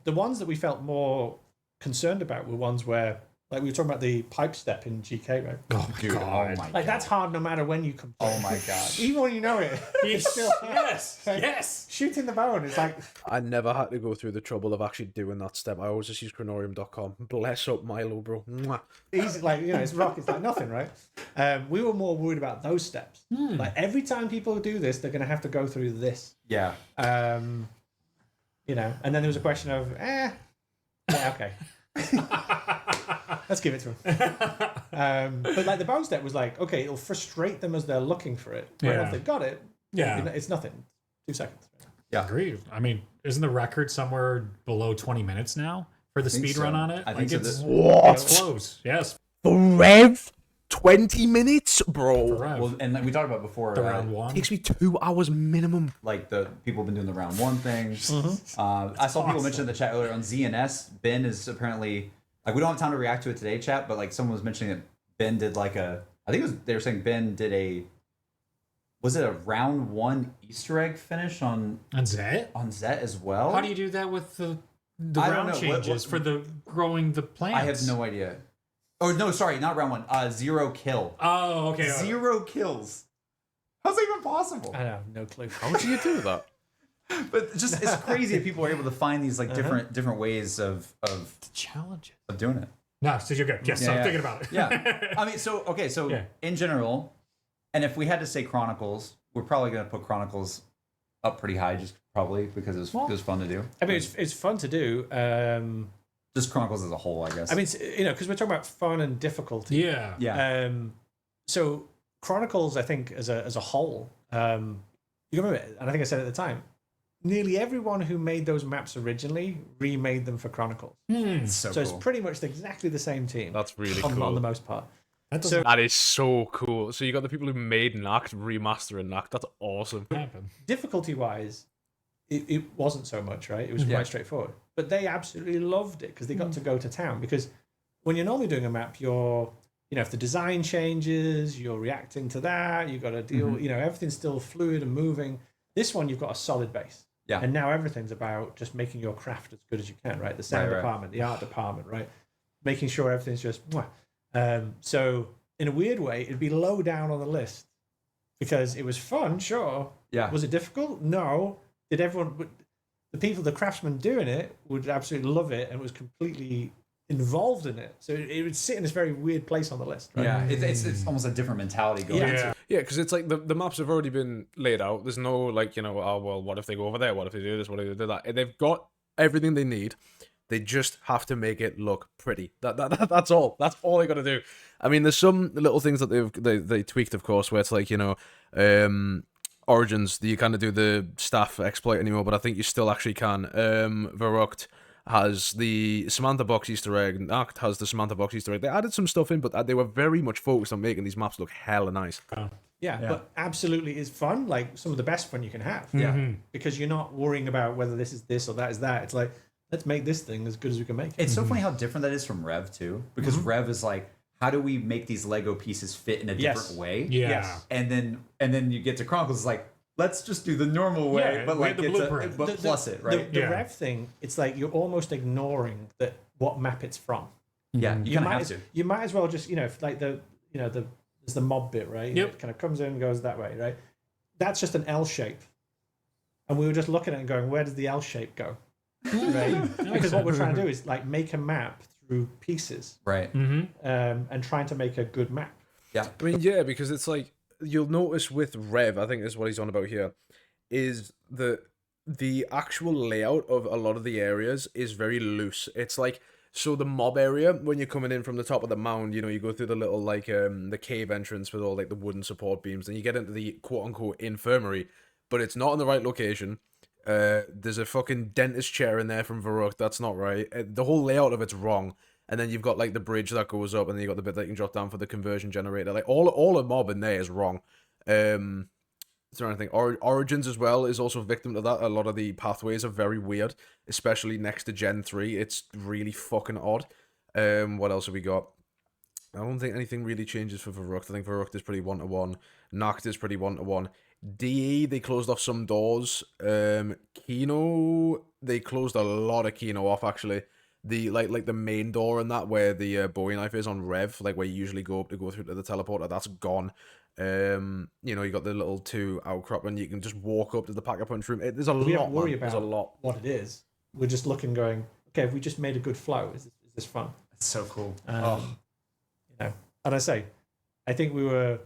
The ones that we felt more concerned about were ones where, like we were talking about the pipe step in GK, right? Oh my Dude, god. oh my Like god. that's hard no matter when you come. Oh my god. Even when you know it, it's still Yes. Like, Yes. shooting the bone is like I never had to go through the trouble of actually doing that step. I always just use Chronorium.com. Bless up Milo, bro. Mwah. easy. Like it's rock. It's like nothing, right? We were more worried about those steps. Like every time people do this, they're going to have to go through this. Yeah. And then there was a question of, yeah, okay. Let's give it to them. But like the bone step was like, okay, it'll frustrate them as they're looking for it. But Yeah. once they've got it, Yeah. it's nothing. 2 seconds. Agreed. I mean, isn't the record somewhere below 20 minutes now for the think speed so. run on it? I think so. it's What? it's close. Yes. The Rev? 20 minutes? Bro. Rev. Well, and like we talked about before, the round one. Takes me 2 hours minimum. like the people have been doing the round one thing. I saw people mention in the chat earlier on ZNS. Ben is apparently like we don't have time to react to it today, chat. But like someone was mentioning that Ben did like a. I think it was they were saying Ben did a. Was it a round one Easter egg finish on And Zet? Zet as well? How do you do that with the I don't round know. changes for the growing the plants? I have no idea. Oh no, sorry, not round one. 0 kill. Oh, okay. 0 kills. How's that even possible? I have no clue. How much do you do that? But just it's crazy that people are able to find these like different ways of Challenges. doing it. No, so you're good. Yes, Yeah, I'm yeah. thinking about it. Yeah. I mean, so Yeah. in general, and if we had to say Chronicles, we're probably going to put Chronicles up pretty high, just probably because it was fun to do. I mean, it's fun to do. Just Chronicles as a whole, I guess. I mean, because we're talking about fun and difficulty. Yeah. So Chronicles, I think, as a whole, you remember, and I think I said at the time, nearly everyone who made those maps originally remade them for Chronicles. So it's pretty much exactly the same team. That's really cool. On the most part. That is so cool. So you got the people who made Nacht remastering Nacht. That's awesome. Difficulty-wise, it wasn't so much, right? It was quite straightforward. But they absolutely loved it because they got to go to town. Because when you're normally doing a map, if the design changes, you're reacting to that. You've got to deal. Everything's still fluid and moving. This one, you've got a solid base. Yeah. And now everything's about just making your craft as good as you can, right? The sound department, the art department, right? Making sure everything's just. So in a weird way, it'd be low down on the list because it was fun, sure. Yeah. Was it difficult? No. Did everyone? The craftsmen doing it would absolutely love it and was completely involved in it. So it would sit in this very weird place on the list. Right? Yeah, it's almost a different mentality going into it. Yeah, because it's like the maps have already been laid out. There's no what if they go over there? What if they do this? What if they do that? They've got everything they need. They just have to make it look pretty. That's all. That's all they got to do. I mean, there's some little things that they tweaked, of course, where it's like Origins, you can't do the staff exploit anymore, but I think you still actually can. Verrucht has the Samantha box Easter egg. Nacht has the Samantha box Easter egg. They added some stuff in, but they were very much focused on making these maps look hella nice. Yeah, but absolutely is fun. Like some of the best fun you can have. Yeah, because you're not worrying about whether this is this or that is that. It's like, let's make this thing as good as we can make it. It's so funny how different that is from Rev too, because Rev is like, how do we make these Lego pieces fit in a different way? Yeah. Yes. And then you get to Chronicles, it's like, let's just do the normal way, but like plus it, right? The Rev thing, it's like you're almost ignoring what map it's from. Yeah, you kind of have to. You might as well just, if like there's the mob bit, right? Yep. It kind of comes in and goes that way, right? That's just an L shape. And we were just looking at it and going, where does the L shape go? Right? Because what we're trying to do is like make a map through pieces. Right. And trying to make a good map. Yeah. I mean, yeah, because it's like, you'll notice with Rev, I think this is what he's on about here, is the actual layout of a lot of the areas is very loose. It's like, so the mob area, when you're coming in from the top of the mound, you go through the little, like, the cave entrance with all, like, the wooden support beams, and you get into the quote-unquote infirmary, but it's not in the right location. There's a fucking dentist chair in there from Verrucht, that's not right. The whole layout of it's wrong. And then you've got like the bridge that goes up, and then you've got the bit that you can drop down for the conversion generator. Like all a mob in there is wrong. Is there anything? Origins as well is also a victim to that. A lot of the pathways are very weird, especially next to Gen 3. It's really fucking odd. What else have we got? I don't think anything really changes for Verrucht. I think Verrucht is pretty 1-to-1. Nacht is pretty 1-to-1. DE, they closed off some doors. Kino, they closed a lot of Kino off, actually. The like the main door and that where the Bowie knife is on Rev, like where you usually go up to go through to the teleporter, that's gone. You got the little 2 outcrop and you can just walk up to the pack-a-punch room. There's a lot. Don't worry about There's a lot. What it is. We're just looking, going, okay, if we just made a good flow, is this fun? It's so cool. And I say, I think we were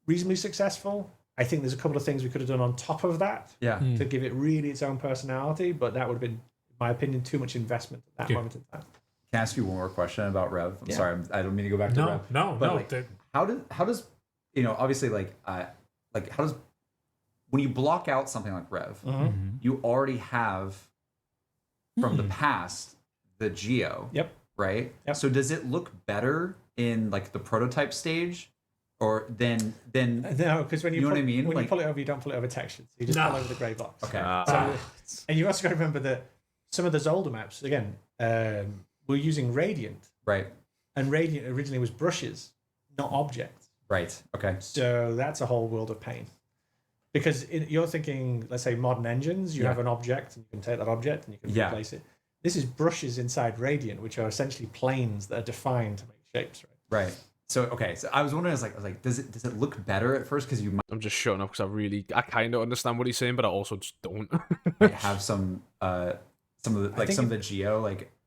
reasonably successful. I think there's a couple of things we could have done on top of that to give it really its own personality, but that would have been, in my opinion, too much investment at that moment in time. Can I ask you one more question about Rev? I'm sorry, I don't mean to go back to Rev. No. Like, how does obviously how does when you block out something like Rev, you already have from the past the Geo. Yep. Right. Yep. So does it look better in like the prototype stage? Or then no, because when you know what I mean? When you pull it over, you don't pull it over textures. You just pull over the grey box. Okay. And you also got to remember that some of those older maps, again, were using Radiant. Right. And Radiant originally was brushes, not objects. Right. Okay. So that's a whole world of pain. Because you're thinking, let's say, modern engines, you have an object, and you can take that object and you can replace it. This is brushes inside Radiant, which are essentially planes that are defined to make shapes. Right. Right. So I was wondering, I was like, does it look better at first? Because you might shutting up because I kind of understand what he's saying, but I also just don't. have some of the Geo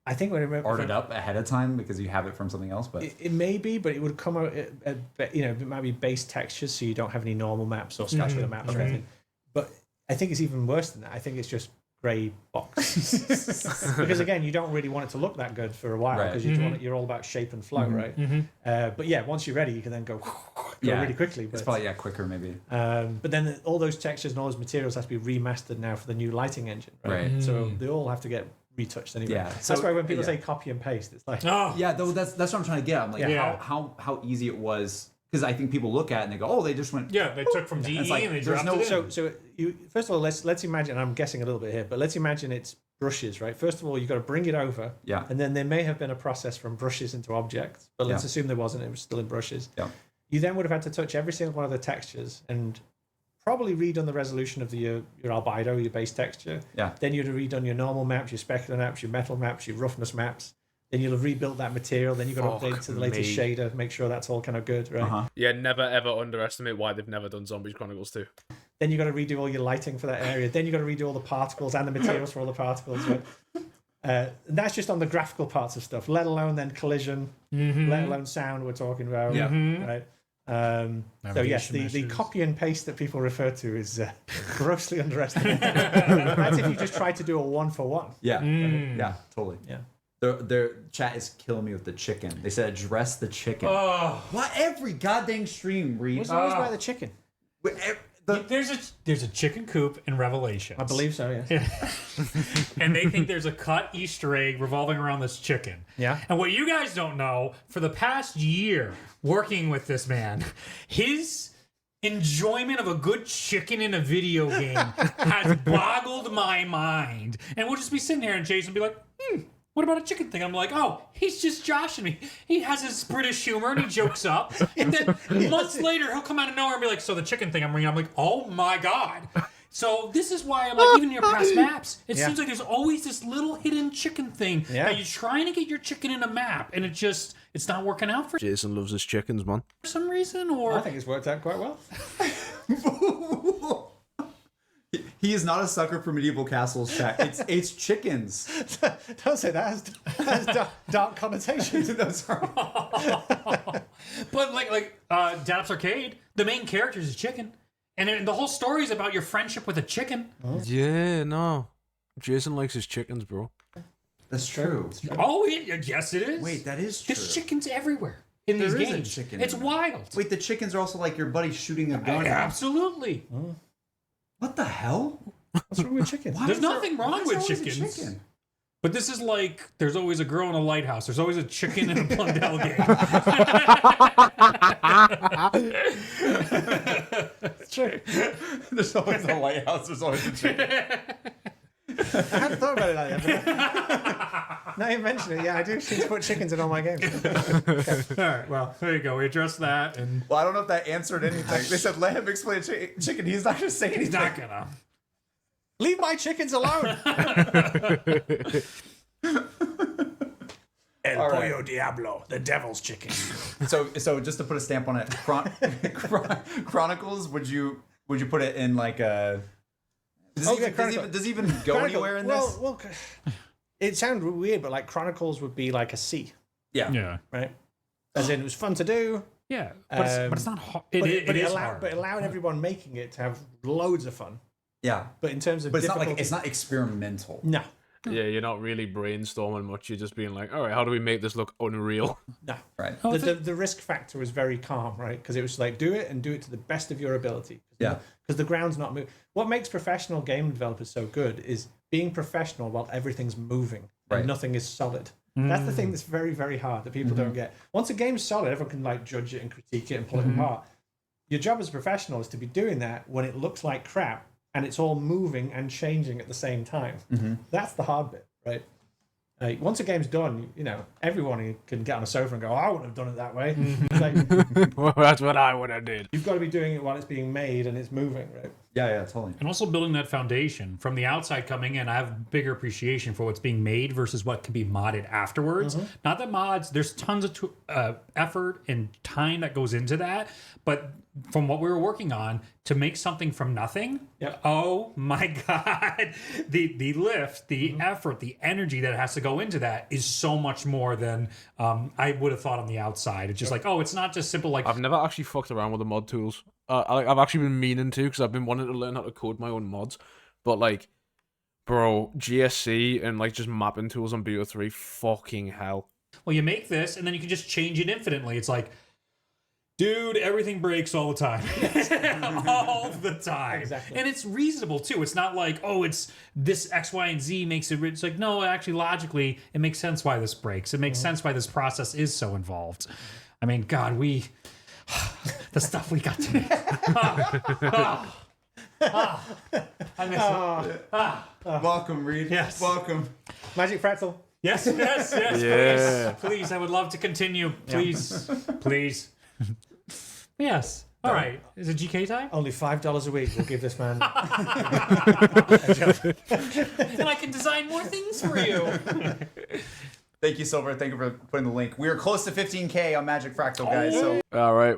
I think when it ordered up ahead of time because you have it from something else, but it may be, but it would come out. It might be base textures, so you don't have any normal maps or scratch with maps or anything. But I think it's even worse than that. I think it's just grey box. Because again, you don't really want it to look that good for a while because you're all about shape and flow, right? But yeah, once you're ready, you can then go really quickly. But, it's probably quicker maybe. But then all those textures and all those materials have to be remastered now for the new lighting engine, right? So they all have to get retouched anyway. Yeah. That's why when people say copy and paste, it's like though that's what I'm trying to get. I'm like how easy it was. Because I think people look at it and they go, oh, they just went. Yeah, they took from DE and they dropped it in. So you first of all, let's imagine. I'm guessing a little bit here, but let's imagine it's brushes, right? First of all, you've got to bring it over. Yeah. And then there may have been a process from brushes into objects, but let's assume there wasn't. It was still in brushes. Yeah. You then would have had to touch every single one of the textures and probably redone the resolution of your albedo, your base texture. Yeah. Then you'd have redone your normal maps, your specular maps, your metal maps, your roughness maps. Then you'll have rebuilt that material. Then you've got to update to the latest shader, make sure that's all kind of good, right? Yeah, never ever underestimate why they've never done Zombies Chronicles 2. Then you've got to redo all your lighting for that area. Then you've got to redo all the particles and the materials for all the particles. Right? And that's just on the graphical parts of stuff, let alone then collision, let alone sound we're talking about. Right? So yes, the copy and paste that people refer to is grossly underestimated. That's if you just try to do a 1-for-1. Yeah. Yeah, totally. Yeah. Their chat is killing me with the chicken. They said address the chicken. What every goddamn stream, Reed? What's always about the chicken? There's a chicken coop in Revelation. I believe so, yes. And they think there's a cut Easter egg revolving around this chicken. Yeah. And what you guys don't know, for the past year working with this man, his enjoyment of a good chicken in a video game has boggled my mind. And we'll just be sitting here and Jason will be like, what about a chicken thing? I'm like, oh, he's just joshing me. He has his British humor and he jokes up. And then months later, he'll come out of nowhere and be like, so the chicken thing I'm bringing, I'm like, oh my God. So this is why I'm like, even in your past maps, it seems like there's always this little hidden chicken thing that you're trying to get your chicken in a map and it's not working out for Jason loves his chickens, man. For some reason, or I think it's worked out quite well. He is not a sucker for medieval castles, chat. It's chickens. Don't say that. Has dark connotations. Those are... But like Daps Arcade, the main character is a chicken. And the whole story is about your friendship with a chicken. Yeah, no. Jason likes his chickens, bro. That's true. Oh, yes, it is. Wait, that is true. There's chickens everywhere in these games. Chicken it's wild. Wait, the chickens are also like your buddy shooting a gun. Absolutely. What the hell? What's wrong with chickens? There's nothing wrong with chickens. Chicken? But this is like, there's always a girl in a lighthouse. There's always a chicken in a Blundell game. It's true. There's always a lighthouse. There's always a chicken. I hadn't thought about it like that. Now you mention it, yeah, I do seem to put chickens in all my games. Okay. All right, well, there you go. We addressed that. And Well, I don't know if that answered anything. They said, let him explain chicken. He's not going to say anything. he's not gonna. Leave my chickens alone. El Pollo Diablo, the devil's chicken. So just to put a stamp on it, Chronicles, would you put it in like a... Does it even go anywhere in this? Well, it sounds weird, but like Chronicles would be like a C. Yeah. Right? As in, it was fun to do. Yeah. But it's not hard. It is hard. But allowing everyone making it to have loads of fun. Yeah. But in terms of But it's not experimental. No. Yeah, you're not really brainstorming much. You're just being like, all right, how do we make this look unreal? No. Right. The risk factor was very calm, right? Because it was like, do it and do it to the best of your ability. Yeah. Because the ground's not moving. What makes professional game developers so good is being professional while everything's moving and nothing is solid. That's the thing that's very, very hard that people don't get. Once a game's solid, everyone can like judge it and critique it and pull it apart. Your job as a professional is to be doing that when it looks like crap and it's all moving and changing at the same time. That's the hard bit, right? Once a game's done, you know, everyone can get on a sofa and go, oh, I wouldn't have done it that way. It's like, Well, that's what I would have did. you've got to be doing it while it's being made and it's moving, right? Yeah, totally. And also building that foundation from the outside coming in, I have bigger appreciation for what's being made versus what can be modded afterwards. Not that mods, there's tons of effort and time that goes into that, but from what we were working on to make something from nothing, oh my God, the lift, the effort, the energy that has to go into that is so much more than I would have thought on the outside. It's just like, oh, it's not just simple like... I've never actually fucked around with the mod tools. I've actually been meaning to, because I've been wanting to learn how to code my own mods. But, like, bro, GSC and, like, just mapping tools on BO3, fucking hell. Well, you make this, and then you can just change it infinitely. It's like, dude, everything breaks all the time. All the time. Exactly. And it's reasonable, too. It's not like, oh, it's this X, Y, and Z makes it... It's like, no, actually, logically, it makes sense why this breaks. It makes sense why this process is so involved. I mean, God, the stuff we got to... I miss it. Welcome, Reed. Yes. Welcome. Magic Fractal. Yes, Yeah. please. I would love to continue. Please. Please. Yes. All right. Is it GK time? Only $5 a week. We'll give this man. And I can design more things for you. Thank you, Silver. Thank you for putting the link. We are close to 15K on Magic Fractal, guys. So Alright,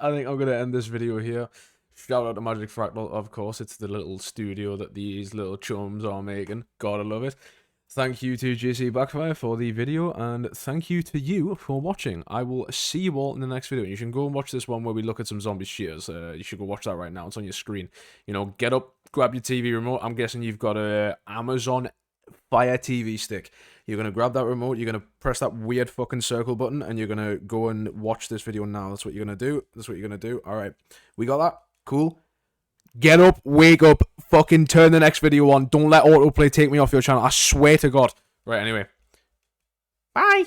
I think I'm going to end this video here. Shout out to Magic Fractal, of course. It's the little studio that these little chums are making. Gotta love it. Thank you to JCBackfire for the video, and thank you to you for watching. I will see you all in the next video. You should go and watch this one where we look at some zombie shears. You should go watch that right now. It's on your screen. You know, get up, grab your TV remote. I'm guessing you've got a Amazon Fire TV stick. You're going to grab that remote, you're going to press that weird fucking circle button, and you're going to go and watch this video now. That's what you're going to do. That's what you're going to do. Alright, we got that? Cool. Get up, wake up, fucking turn the next video on. Don't let autoplay take me off your channel. I swear to God. Right, anyway. Bye.